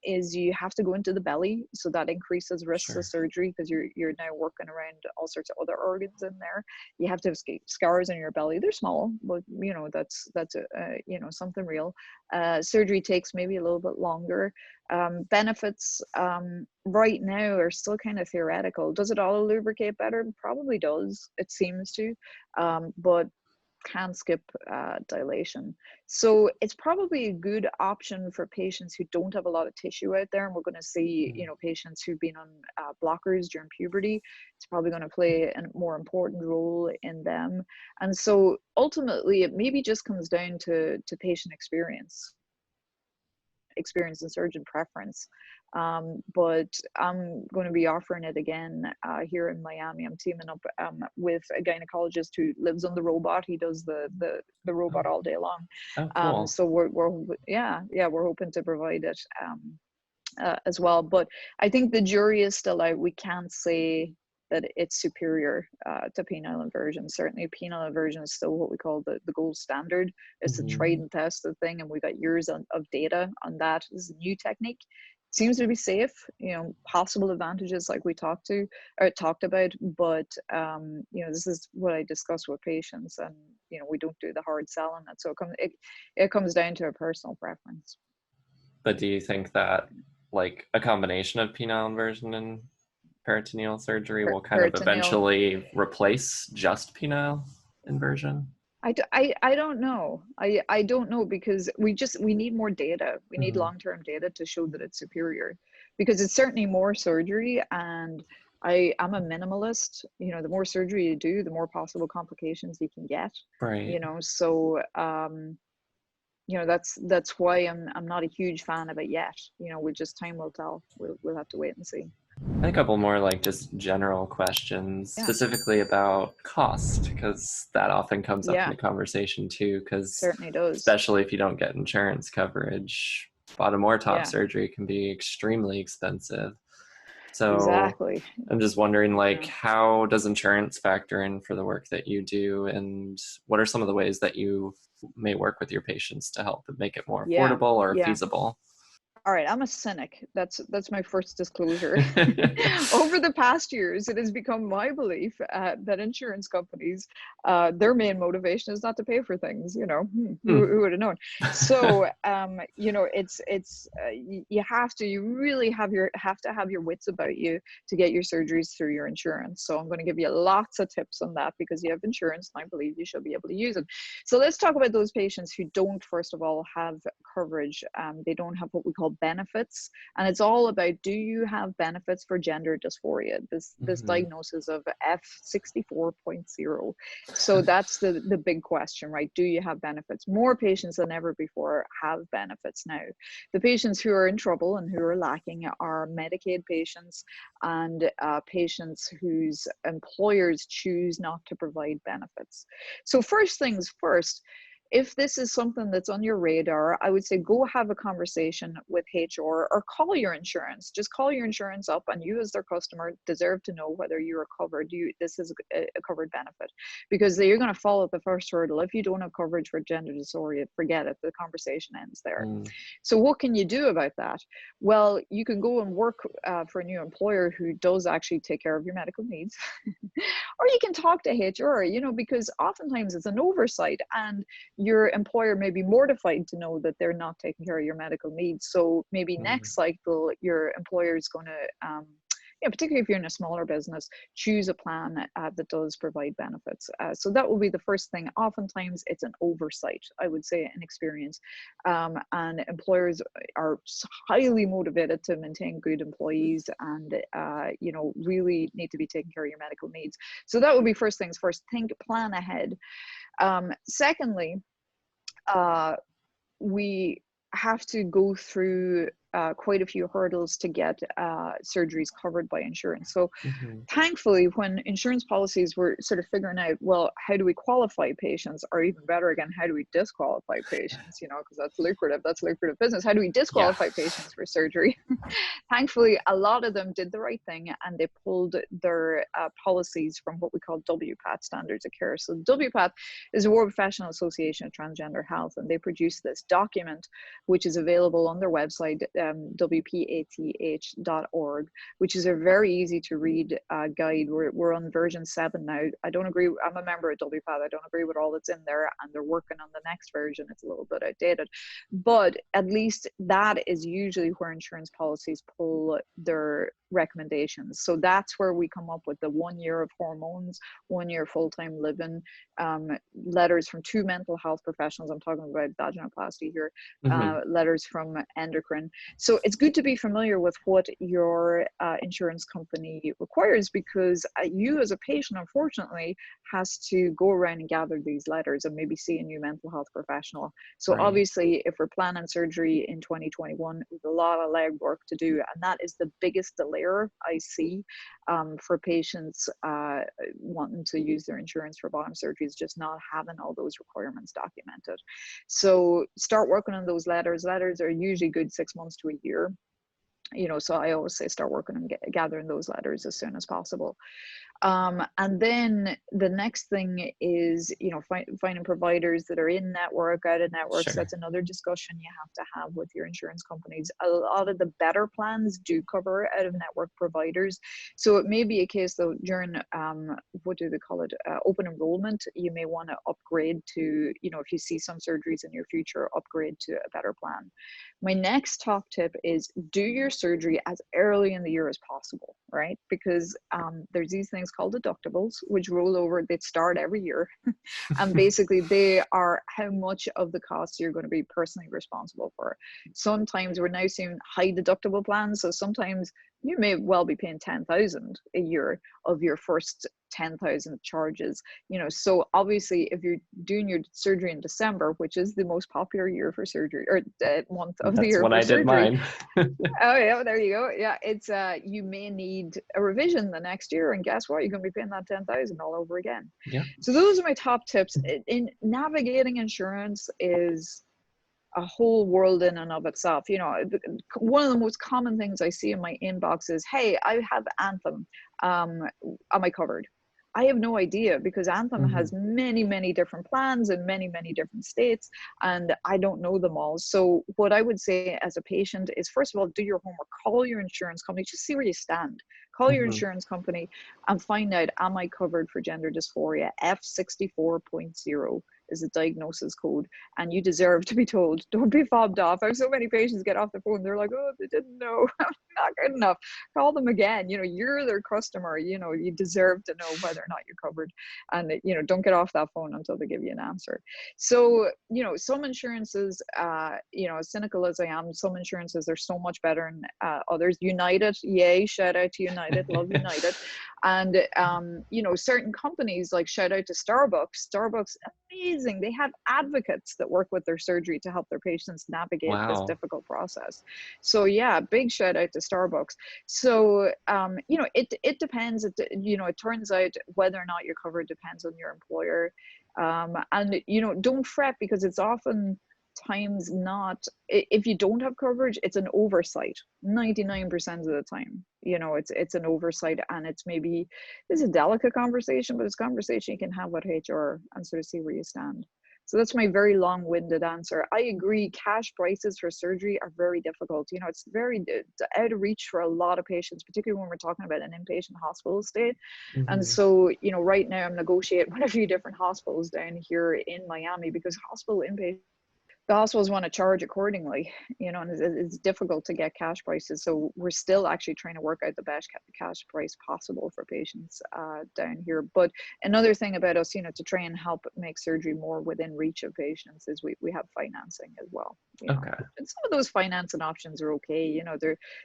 is you have to go into the belly, so that increases risks of surgery, because you're now working around all sorts of other organs in there. You have to have scars on your belly. They're small, but that's something real. Surgery takes maybe a little bit longer. Benefits right now are still kind of theoretical. Does it auto lubricate better? Probably does. It seems to, but can skip dilation. So it's probably a good option for patients who don't have a lot of tissue out there. And we're going to see, patients who've been on blockers during puberty. It's probably going to play a more important role in them. And so ultimately, it maybe just comes down to patient experience and surgeon preference. But I'm going to be offering it again here in Miami. I'm teaming up with a gynecologist who lives on the robot. He does the robot all day long. Cool. So we're hoping to provide it as well. But I think the jury is still out. We can't say that it's superior to penile inversion. Certainly penile inversion is still what we call the gold standard. It's the tried and tested thing, and we've got years of data on that. This is a new technique. It seems to be safe, possible advantages like we talked about, but this is what I discuss with patients, and we don't do the hard sell on it. So it comes down to a personal preference. But do you think that like a combination of penile inversion and peritoneal surgery will kind of eventually replace just penile inversion? I don't know. I don't know, because we need more data. We need long-term data to show that it's superior, because it's certainly more surgery, and I'm a minimalist. The more surgery you do, the more possible complications you can get. Right. So that's why I'm not a huge fan of it yet. We just, time will tell. We'll have to wait and see. A couple more like just general questions, Yeah. specifically about cost, because that often comes up in Yeah, the conversation too, because certainly does. especially if you don't get insurance coverage, bottom or top Yeah, surgery can be extremely expensive. So exactly. I'm just wondering, like, Yeah. how does insurance factor in for the work that you do, and what are some of the ways that you may work with your patients to help make it more Yeah. affordable or Yeah. feasible? All right, I'm a cynic. That's my first disclosure. Over the past years, it has become my belief that insurance companies, their main motivation is not to pay for things. Who would have known? So, you really have to have your wits about you to get your surgeries through your insurance. So I'm going to give you lots of tips on that, because you have insurance, and I believe you should be able to use it. So let's talk about those patients who don't, first of all, have coverage. They don't have what we call benefits, and it's all about, do you have benefits for gender dysphoria, this diagnosis of F64.0. So that's the big question, right? Do you have benefits? More patients than ever before have benefits now. The patients who are in trouble and who are lacking are Medicaid patients and patients whose employers choose not to provide benefits. So first things first, if this is something that's on your radar, I would say go have a conversation with HR or call your insurance. Just call your insurance up, and you as their customer deserve to know whether you are covered. This is a covered benefit, because you're going to fall at the first hurdle. If you don't have coverage for gender dysphoria, forget it. The conversation ends there. So what can you do about that? Well, you can go and work for a new employer who does actually take care of your medical needs. Or you can talk to HR, because oftentimes it's an oversight, and your employer may be mortified to know that they're not taking care of your medical needs. So maybe next cycle, your employer is going to, particularly if you're in a smaller business, choose a plan that does provide benefits. So that will be the first thing. Oftentimes it's an oversight, I would say, in experience. And employers are highly motivated to maintain good employees, and, really need to be taking care of your medical needs. So that would be first things first. Plan ahead. Secondly, we have to go through quite a few hurdles to get surgeries covered by insurance. So thankfully, when insurance policies were sort of figuring out, well, how do we qualify patients, or even better again, how do we disqualify patients, because that's lucrative business. How do we disqualify patients for surgery? Thankfully, a lot of them did the right thing, and they pulled their policies from what we call WPATH, standards of care. So WPATH is a World Professional Association of Transgender Health, and they produced this document, which is available on their website, WPATH.org, which is a very easy to read guide. We're on version 7 now. I don't agree. I'm a member of WPATH. I don't agree with all that's in there, and they're working on the next version. It's a little bit outdated, but at least that is usually where insurance policies pull their recommendations. So that's where we come up with the 1 year of hormones, 1 year full-time living, letters from 2 mental health professionals. I'm talking about vaginoplasty here, letters from endocrine. So it's good to be familiar with what your insurance company requires, because you as a patient, unfortunately, has to go around and gather these letters and maybe see a new mental health professional. So obviously, if we're planning surgery in 2021, we have a lot of legwork to do, and that is the biggest delayer I see for patients wanting to use their insurance for bottom surgery, is just not having all those requirements documented. So start working on those letters. Letters are usually good 6 months to a year. So I always say start working on gathering those letters as soon as possible. And then the next thing is, finding providers that are in network, out of networks. That's another discussion you have to have with your insurance companies. A lot of the better plans do cover out of network providers. So it may be a case though, during, what do they call it? Open enrollment, you may want to upgrade to, if you see some surgeries in your future, upgrade to a better plan. My next top tip is do your surgery as early in the year as possible, right? Because there's these things called deductibles, which roll over, they start every year. And basically they are how much of the costs you're going to be personally responsible for. Sometimes we're now seeing high deductible plans. So sometimes you may well be paying $10,000 a year of your first 10,000 charges, so obviously if you're doing your surgery in December, which is the most popular year for surgery, or month of the That's year when for I did surgery. mine. Oh yeah, there you go. Yeah, it's you may need a revision the next year, and guess what? You're going to be paying that 10,000 all over again. Yeah. So those are my top tips. In navigating insurance is a whole world in and of itself. One of the most common things I see in my inbox is, "Hey, I have Anthem. Am I covered?" I have no idea, because Anthem has many, many different plans in many, many different states, and I don't know them all. So what I would say as a patient is, first of all, do your homework, call your insurance company, just see where you stand. Call your insurance company and find out, am I covered for gender dysphoria? F64.0 is the diagnosis code, and you deserve to be told. Don't be fobbed off. I have so many patients get off the phone, they're like, "Oh, they didn't know." I'm not good enough. Call them again. You're their customer. You deserve to know whether or not you're covered, and don't get off that phone until they give you an answer. So some insurances, as cynical as I am, some insurances are so much better than others. United, yay, shout out to United, love United. And certain companies, like shout out to Starbucks, amazing. They have advocates that work with their surgery to help their patients navigate this Wow. difficult process. So yeah, big shout out to Starbucks. So it depends. It turns out whether or not you're covered depends on your employer. And don't fret, because it's often times not, if you don't have coverage, it's an oversight 99% of the time. It's an oversight, and it's a delicate conversation, but it's a conversation you can have with HR and sort of see where you stand. So that's my very long-winded answer. I agree, cash prices for surgery are very difficult. It's very out of reach for a lot of patients, particularly when we're talking about an inpatient hospital stay. And so right now I'm negotiating with a few different hospitals down here in Miami, because the hospitals want to charge accordingly, and it's difficult to get cash prices. So we're still actually trying to work out the best cash price possible for patients down here. But another thing about us, to try and help make surgery more within reach of patients, is we have financing as well. Okay. And some of those financing options are okay.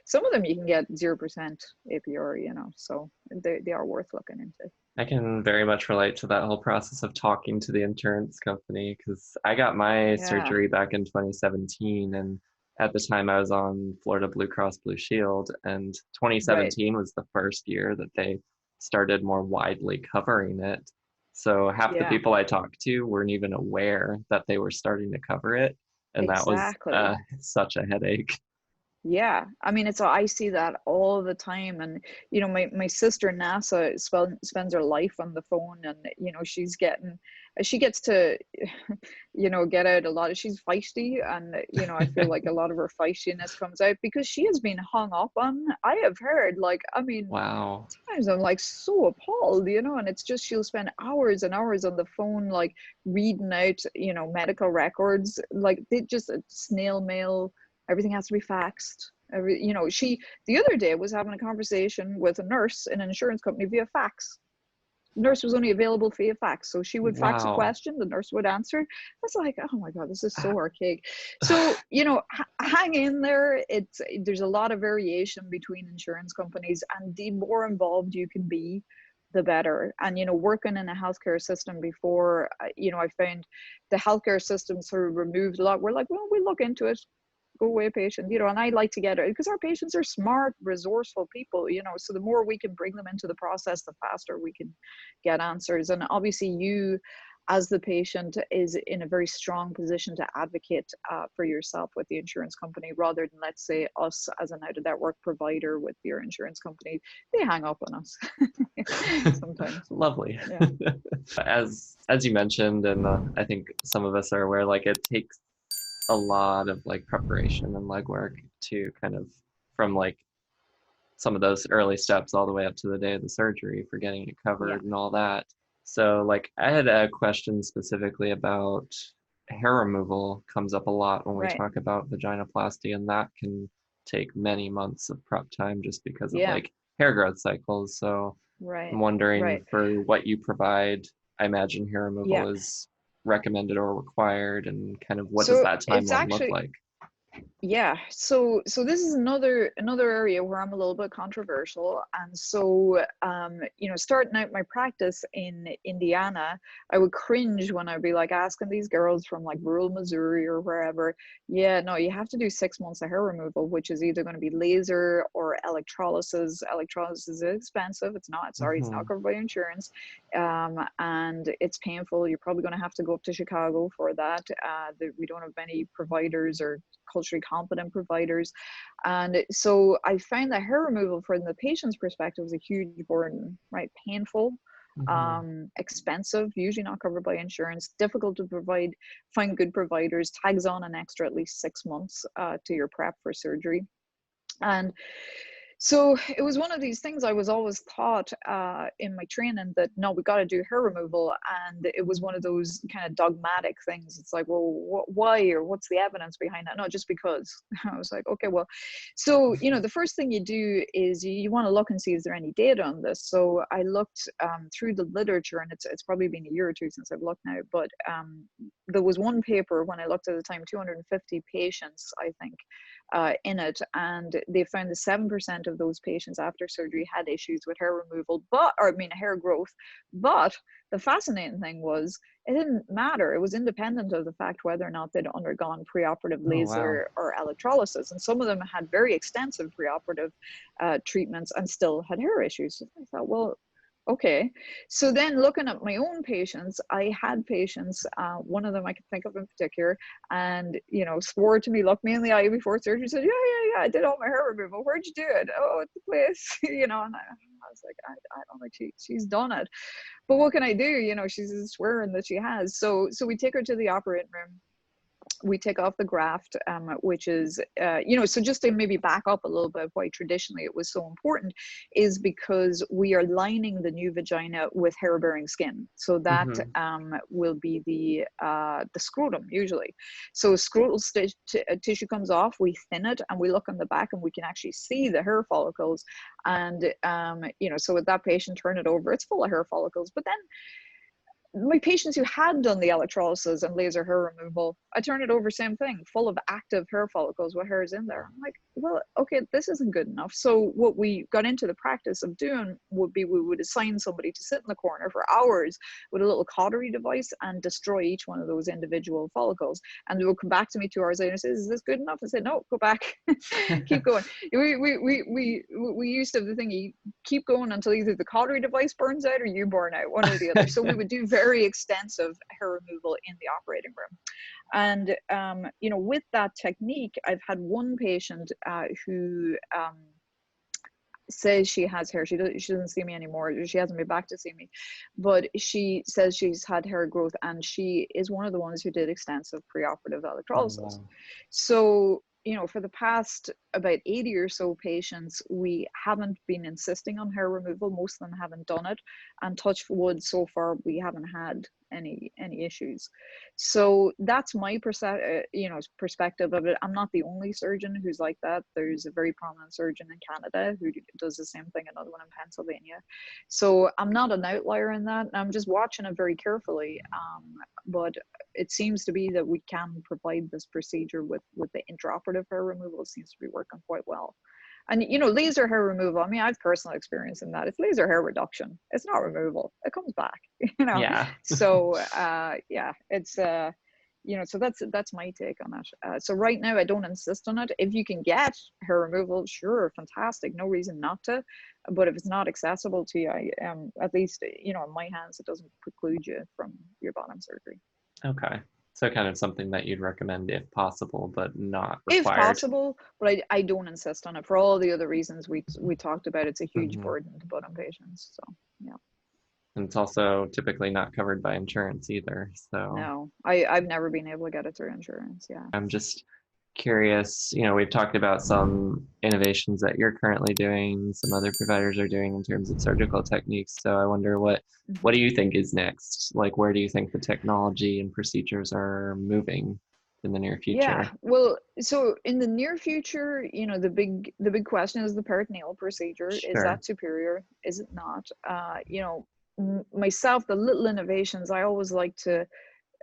Some of them you can get 0% APR, so they are worth looking into. I can very much relate to that whole process of talking to the insurance company, because I got my surgery back in 2017, and at the time I was on Florida Blue Cross Blue Shield, and 2017 was the first year that they started more widely covering it. So half the people I talked to weren't even aware that they were starting to cover it, and that was such a headache. Yeah, I mean, I see that all the time. And my sister NASA spends her life on the phone, and she gets to get out a lot of, she's feisty, and I feel like a lot of her feistiness comes out because she has been hung up on. I have heard, Wow. sometimes I'm like so appalled, and it's just, she'll spend hours and hours on the phone, like reading out medical records, like they just snail mail. Everything has to be faxed. She the other day was having a conversation with a nurse in an insurance company via fax. The nurse was only available via fax, so she would fax a question, the nurse would answer. I was like, oh my god, this is so archaic. So hang in there. There's a lot of variation between insurance companies, and the more involved you can be, the better. And working in a healthcare system before, I found the healthcare system sort of removed a lot. We're like, well, we'll look into it. Go away, patient. And I like to get it, because our patients are smart, resourceful people, so the more we can bring them into the process, the faster we can get answers. And obviously you as the patient is in a very strong position to advocate for yourself with the insurance company, rather than, let's say, us as an out-of-network provider with your insurance company. They hang up on us sometimes. Lovely. Yeah. As you mentioned, and I think some of us are aware, it takes a lot of preparation and legwork to kind of, from some of those early steps all the way up to the day of the surgery for getting it covered and all that. So I had a question specifically about hair removal. Comes up a lot when we talk about vaginoplasty, and that can take many months of prep time just because of hair growth cycles. So I'm wondering, for what you provide, I imagine hair removal is recommended or required, and kind of what does that timeline look like? Yeah, so this is another area where I'm a little bit controversial, and so starting out my practice in Indiana, I would cringe when I'd be like asking these girls from like rural Missouri or wherever, yeah, no, you have to do 6 months of hair removal, which is either going to be laser or electrolysis. Electrolysis is expensive. It's not Hmm. covered by insurance, and it's painful. You're probably going to have to go up to Chicago for that. We don't have many providers or culturally competent providers. And so I find that hair removal from the patient's perspective is a huge burden, right? Painful, Hmm. expensive, usually not covered by insurance, difficult to find good providers, tags on an extra at least 6 months to your prep for surgery. And so it was one of these things I was always taught in my training that no, we got to do hair removal, and it was one of those kind of dogmatic things. It's like, well, why, or what's the evidence behind that? No, just because. I was like, okay, well, so the first thing you do is you want to look and see is there any data on this. So I looked through the literature, and it's probably been a year or two since I've looked now, but there was one paper when I looked at the time, 250 patients, I think, in it, and they found that 7% of those patients after surgery had issues with hair removal, hair growth. But the fascinating thing was it didn't matter. It was independent of the fact whether or not they'd undergone preoperative Oh, wow. laser or electrolysis, and some of them had very extensive preoperative treatments and still had hair issues. So I thought, well, okay. So then looking at my own patients, I had patients, one of them I can think of in particular, and swore to me, looked me in the eye before surgery, said, yeah, I did all my hair removal. Where'd you do it? Oh, at the place. And I was like, I don't think she's done it. But what can I do? She's swearing that she has. So we take her to the operating room. We take off the graft, which is, so just to maybe back up a little bit, why traditionally it was so important is because we are lining the new vagina with hair-bearing skin. So that Hmm. will be the scrotum usually. So scrotal tissue comes off, we thin it, and we look on the back, and we can actually see the hair follicles. And, so with that patient, turn it over, it's full of hair follicles. But then my patients who had done the electrolysis and laser hair removal, I turned it over, same thing, full of active hair follicles with hairs in there. I'm like, well, okay, this isn't good enough. So what we got into the practice of doing would be we would assign somebody to sit in the corner for hours with a little cautery device and destroy each one of those individual follicles. And they would come back to me 2 hours later and say, is this good enough? I said, no, go back, keep going. We used to have the thing, you keep going until either the cautery device burns out or you burn out, one or the other. So we would do very extensive hair removal in the operating room. And, with that technique, I've had one patient who says she has hair. She doesn't see me anymore. She hasn't been back to see me, but she says she's had hair growth, and she is one of the ones who did extensive preoperative Oh, electrolysis. wow. So, for the past about 80 or so patients, we haven't been insisting on hair removal. Most of them haven't done it, and touch wood, so far we haven't had any issues. So that's my perspective of it. I'm not the only surgeon who's like that. There's a very prominent surgeon in Canada who does the same thing, another one in Pennsylvania. So I'm not an outlier in that. I'm just watching it very carefully. But it seems to be that we can provide this procedure with the intraoperative hair removal. It seems to be working quite well. And laser hair removal, I mean, I've personal experience in that. It's laser hair reduction. It's not removal. It comes back. Yeah. So yeah, it's so that's my take on it. So right now I don't insist on it. If you can get hair removal, sure, fantastic, no reason not to. But if it's not accessible to you, at least in my hands, it doesn't preclude you from your bottom surgery. Okay. So kind of something that you'd recommend if possible, but not If required. possible, but I don't insist on it for all the other reasons we talked about. It's a huge Hmm. burden to put on patients. So yeah. And it's also typically not covered by insurance either. So No, I've never been able to get it through insurance. Yeah. I'm just curious, we've talked about some innovations that you're currently doing, some other providers are doing in terms of surgical techniques. So I wonder what do you think is next? Like, where do you think the technology and procedures are moving in the near Yeah, future? well, so in the near future, the big question is the peritoneal procedure. Is Sure. that superior? Is it not? Myself, the little innovations I always like to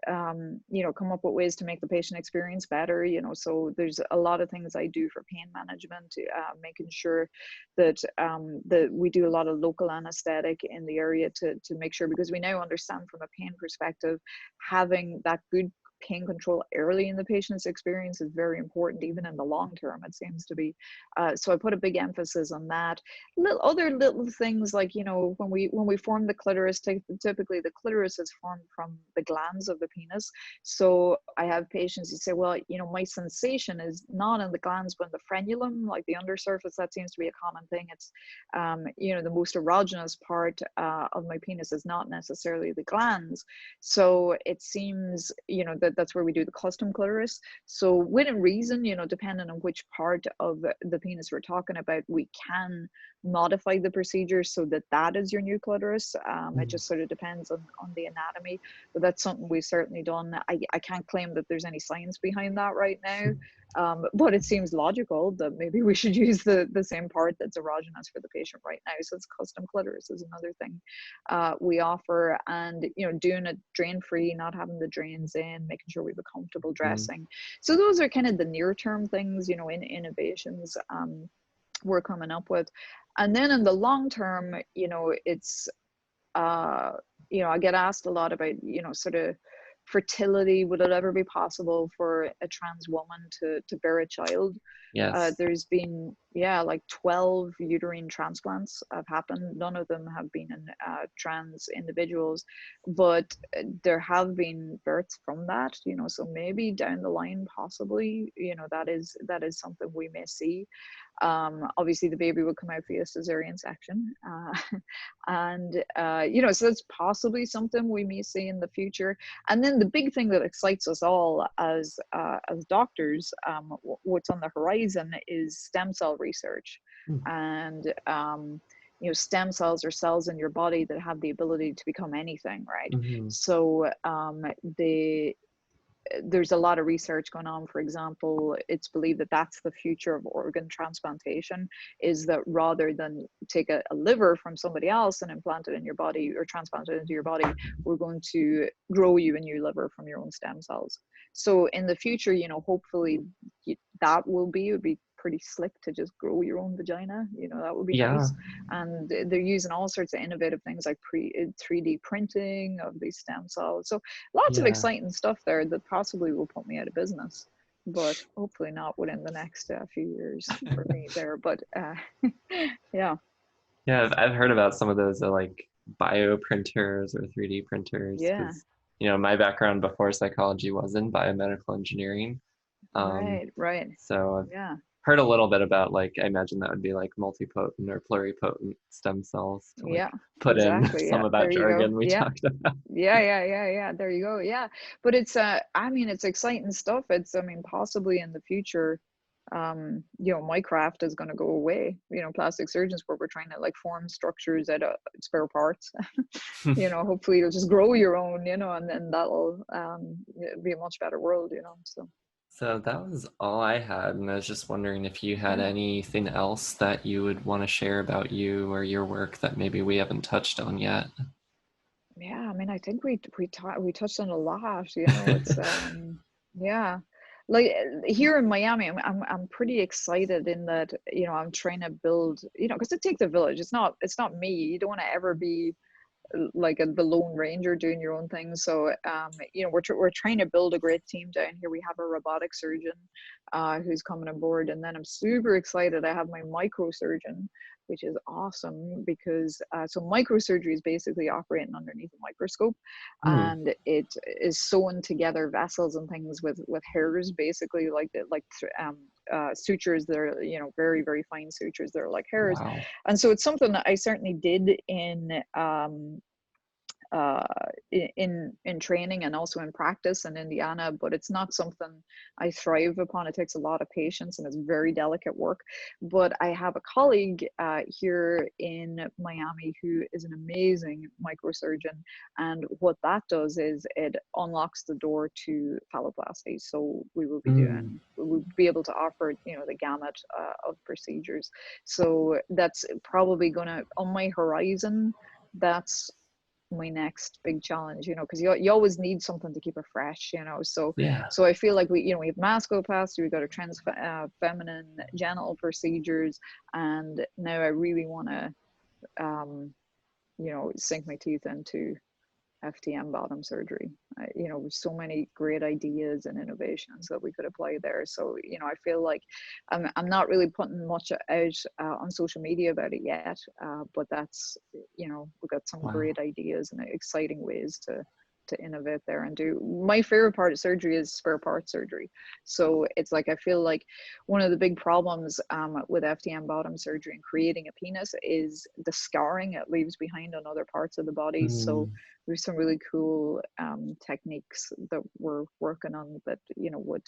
you know, come up with ways to make the patient experience better, you know. So there's a lot of things I do for pain management, making sure that that we do a lot of local anesthetic in the area to make sure, because we now understand from a pain perspective, having that good pain control early in the patient's experience is very important, even in the long term, it seems to be. So I put a big emphasis on that. Other little things like, you know, when we form the clitoris, typically the clitoris is formed from the glands of the penis. So I have patients who say, well, you know, my sensation is not in the glands but in the frenulum, like the undersurface. That seems to be a common thing. It's you know, the most erogenous part of my penis is not necessarily the glands. So it seems, you know, that's where we do the custom clitoris. So within reason, you know, depending on which part of the penis we're talking about, we can modify the procedure so that that is your new clitoris. It just sort of depends on the anatomy, but that's something we've certainly done. I can't claim that there's any science behind that right now. But it seems logical that maybe we should use the same part that's erogenous for the patient right now. So it's custom clitoris is another thing we offer, and you know, doing it drain free, not having the drains in, making sure we have a comfortable dressing. So those are kind of the near term things, you know, in innovations we're coming up with. And then in the long term, you know, it's you know, I get asked a lot about, you know, sort of fertility. Would it ever be possible for a trans woman to bear a child? Yes. There's been, yeah, like 12 uterine transplants have happened. None of them have been in trans individuals, but there have been births from that, you know, so maybe down the line, possibly, you know, that is something we may see. Obviously the baby will come out via cesarean section, and you know, so that's possibly something we may see in the future. And then the big thing that excites us all as doctors, what's on the horizon, is stem cell research. And you know, stem cells are cells in your body that have the ability to become anything, right? So there's a lot of research going on. For example, it's believed that that's the future of organ transplantation, is that rather than take a liver from somebody else and implant it in your body or transplant it into your body, we're going to grow you a new liver from your own stem cells. So in the future, you know, hopefully that it would be pretty slick to just grow your own vagina, you know, that would be nice. And they're using all sorts of innovative things like 3D printing of these stem cells. So lots of exciting stuff there that possibly will put me out of business, but hopefully not within the next few years for me there. But yeah. I've heard about some of those like bioprinters or 3D printers. Yeah. You know, my background before psychology was in biomedical engineering. Right. So I've heard a little bit about, like, I imagine that would be like multipotent or pluripotent stem cells to like put in some of that jargon we talked about. There you go. Yeah. But it's I mean, it's exciting stuff. It's, I mean, possibly in the future, you know, my craft is going to go away. You know, plastic surgeons, where we're trying to like form structures out of spare parts. You know, hopefully you'll just grow your own, you know, and then that'll be a much better world, you know. So that was all I had, and I was just wondering if you had anything else that you would want to share about you or your work that maybe we haven't touched on yet. Yeah, I mean, I think we touched on a lot, you know. It's yeah, like here in Miami, I'm pretty excited in that, you know, I'm trying to build, you know, because it takes a village. It's not me. You don't want to ever be like the lone ranger doing your own thing. So you know, we're trying to build a great team down here. We have a robotic surgeon who's coming on board, and then I'm super excited. I have my microsurgeon, which is awesome, because so microsurgery is basically operating underneath a microscope, and it is sewing together vessels and things with hairs, basically sutures that are, you know, very, very fine sutures that are like hairs. Wow. And so it's something that I certainly did in training and also in practice in Indiana, but it's not something I thrive upon. It takes a lot of patience and it's very delicate work. But I have a colleague here in Miami who is an amazing microsurgeon, and what that does is it unlocks the door to phalloplasty. So we will be we'll be able to offer, you know, the gamut of procedures. So that's probably gonna, on my horizon, that's my next big challenge, you know, because you always need something to keep it fresh, you know. So Yeah. so I feel like we, you know, we have masculoplasty, we got feminine genital procedures, and now I really want to you know, sink my teeth into FTM bottom surgery. You know, so many great ideas and innovations that we could apply there. So, you know, I feel like I'm not really putting much out on social media about it yet, but that's, you know, we've got some Wow. great ideas and exciting ways to innovate there and do. My favorite part of surgery is spare part surgery. So it's like, I feel like one of the big problems with FTM bottom surgery and creating a penis is the scarring it leaves behind on other parts of the body. So there's some really cool techniques that we're working on that, you know, would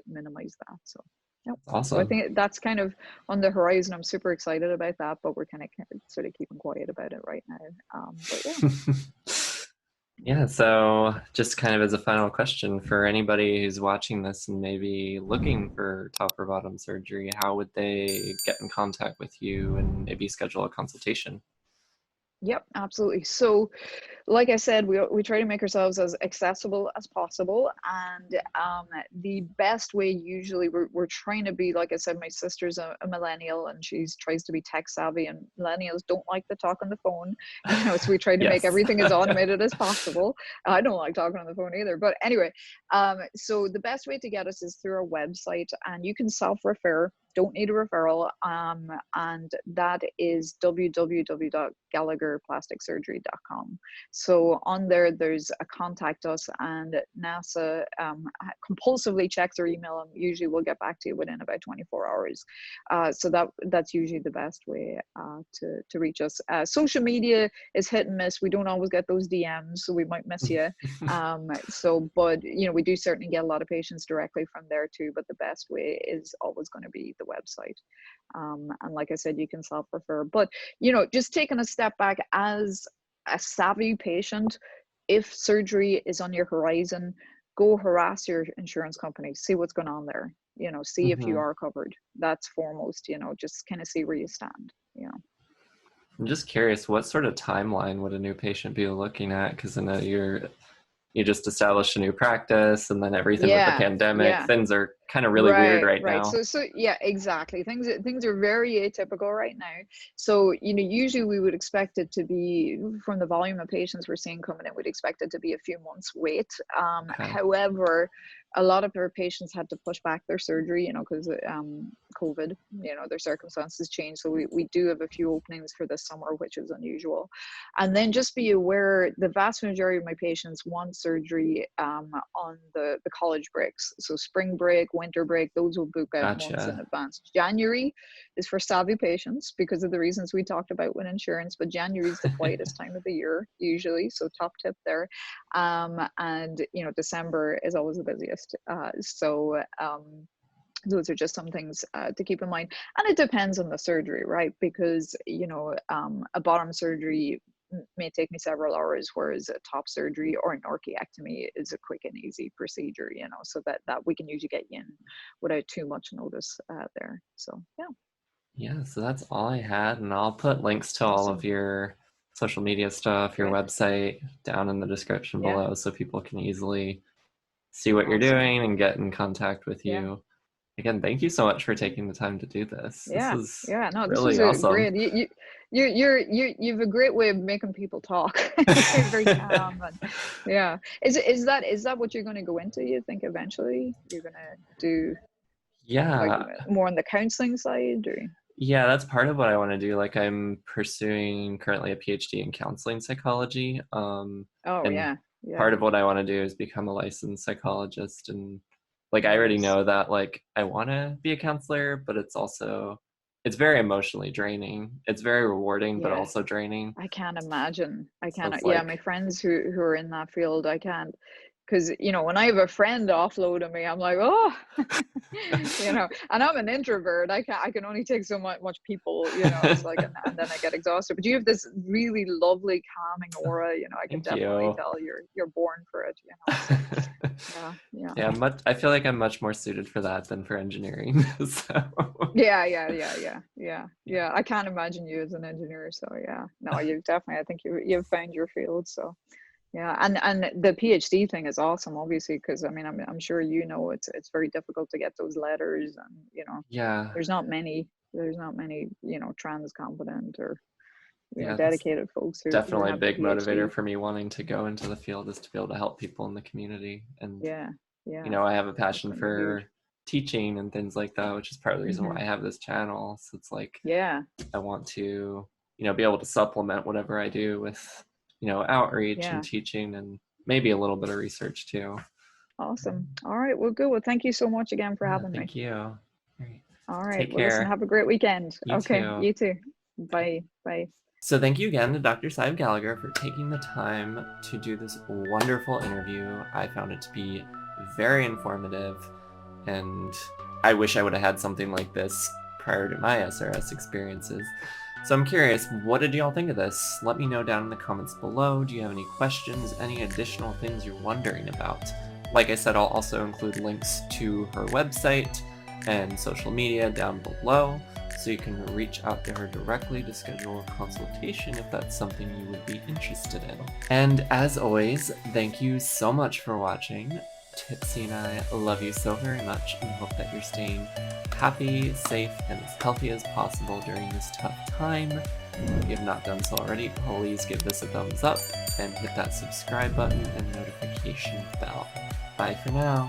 minimize that. So yeah. Awesome. So I think that's kind of on the horizon. I'm super excited about that, but we're kind of sort of keeping quiet about it right now. But yeah. Yeah, so just kind of as a final question for anybody who's watching this and maybe looking for top or bottom surgery, how would they get in contact with you and maybe schedule a consultation? Yep, absolutely. So like I said, we try to make ourselves as accessible as possible, and the best way, usually we're trying to be, like I said, my sister's a millennial and she tries to be tech savvy, and millennials don't like to talk on the phone, you know, so we try to make everything as automated as possible. I don't like talking on the phone either, but anyway, so the best way to get us is through our website, and you can self-refer, don't need a referral, and that is www.gallagherplasticsurgery.com. So on there, there's a contact us, and NASA compulsively checks our email, and usually we'll get back to you within about 24 hours. So that's usually the best way to reach us. Social media is hit and miss. We don't always get those DMs, so we might miss you. So, but you know, we do certainly get a lot of patients directly from there too. But the best way is always going to be the website. And like I said, you can self-refer. But you know, just taking a step back, as a savvy patient, if surgery is on your horizon, go harass your insurance company, see what's going on there, you know, see if you are covered. That's foremost, you know, just kind of see where you stand, you know. I'm just curious, what sort of timeline would a new patient be looking at? Because I know you just established a new practice, and then everything with the pandemic, things are kind of really weird right now. So yeah, exactly. Things are very atypical right now. So, you know, usually we would expect it to be, from the volume of patients we're seeing coming in, we'd expect it to be a few months wait. However, a lot of our patients had to push back their surgery, you know, because COVID, you know, their circumstances changed. So we do have a few openings for this summer, which is unusual. And then just be aware, the vast majority of my patients want surgery on the college breaks. So spring break, winter break, those will book out months in advance. January is for savvy patients because of the reasons we talked about with insurance, but January is the quietest time of the year usually. So top tip there. And you know, December is always the busiest. Those are just some things to keep in mind, and it depends on the surgery, right? Because you know, a bottom surgery may take me several hours, whereas a top surgery or an orchiectomy is a quick and easy procedure, you know, so that we can usually get you in without too much notice there. So yeah, so that's all I had, and I'll put links to all of your social media stuff, your website, down in the description below, so people can easily see what you're doing and get in contact with you. Again, thank you so much for taking the time to do this. This is really awesome. Great. You've a great way of making people talk. You're very calm. And, is that what you're going to go into? You think eventually you're going to do like more on the counseling side, or? Yeah, that's part of what I want to do. Like, I'm pursuing currently a PhD in counseling psychology. Part of what I want to do is become a licensed psychologist, and like, I already know that, like, I want to be a counselor, but it's very emotionally draining. It's very rewarding, but also draining. I can't imagine. My friends who are in that field, I can't, because, you know, when I have a friend offloading me, I'm like, oh, you know, and I'm an introvert. I can only take so much people, you know, it's like, and then I get exhausted. But you have this really lovely calming aura, you know, I can definitely tell you're born for it, you know. So, I feel like I'm much more suited for that than for engineering. So Yeah. I can't imagine you as an engineer. So yeah, no, you've definitely. I think you've found your field. So yeah, and the PhD thing is awesome, obviously, because I mean, I'm sure you know it's very difficult to get those letters, and you know, Yeah. there's not many you know trans competent or you know Yeah, that's dedicated folks who definitely a have the big motivator PhD. for me wanting to go into the field, is to be able to help people in the community. And, Yeah, you yeah, know, I have a that's passion going to be huge. for teaching and things like that, which is part of the reason why Hmm. I have this channel. So it's like, Yeah, I want to, you know, be able to supplement whatever I do with, you know, outreach and yeah, teaching and maybe a little bit of research too. awesome. All right, well, good. Well, thank you so much again for Yeah, having me. thank you. All right. All right. Take Well, listen, care. have a great weekend. You Okay, too. you too. Bye. Bye. So thank you again to Dr. Sidhbh Gallagher for taking the time to do this wonderful interview. I found it to be very informative, and I wish I would have had something like this prior to my SRS experiences. So I'm curious, what did y'all think of this? Let me know down in the comments below. Do you have any questions, any additional things you're wondering about? Like I said, I'll also include links to her website and social media down below, so you can reach out to her directly to schedule a consultation if that's something you would be interested in. And as always, thank you so much for watching. Tipsy and I love you so very much and hope that you're staying happy, safe, and as healthy as possible during this tough time. If you have not done so already, please give this a thumbs up and hit that subscribe button and notification bell. Bye for now.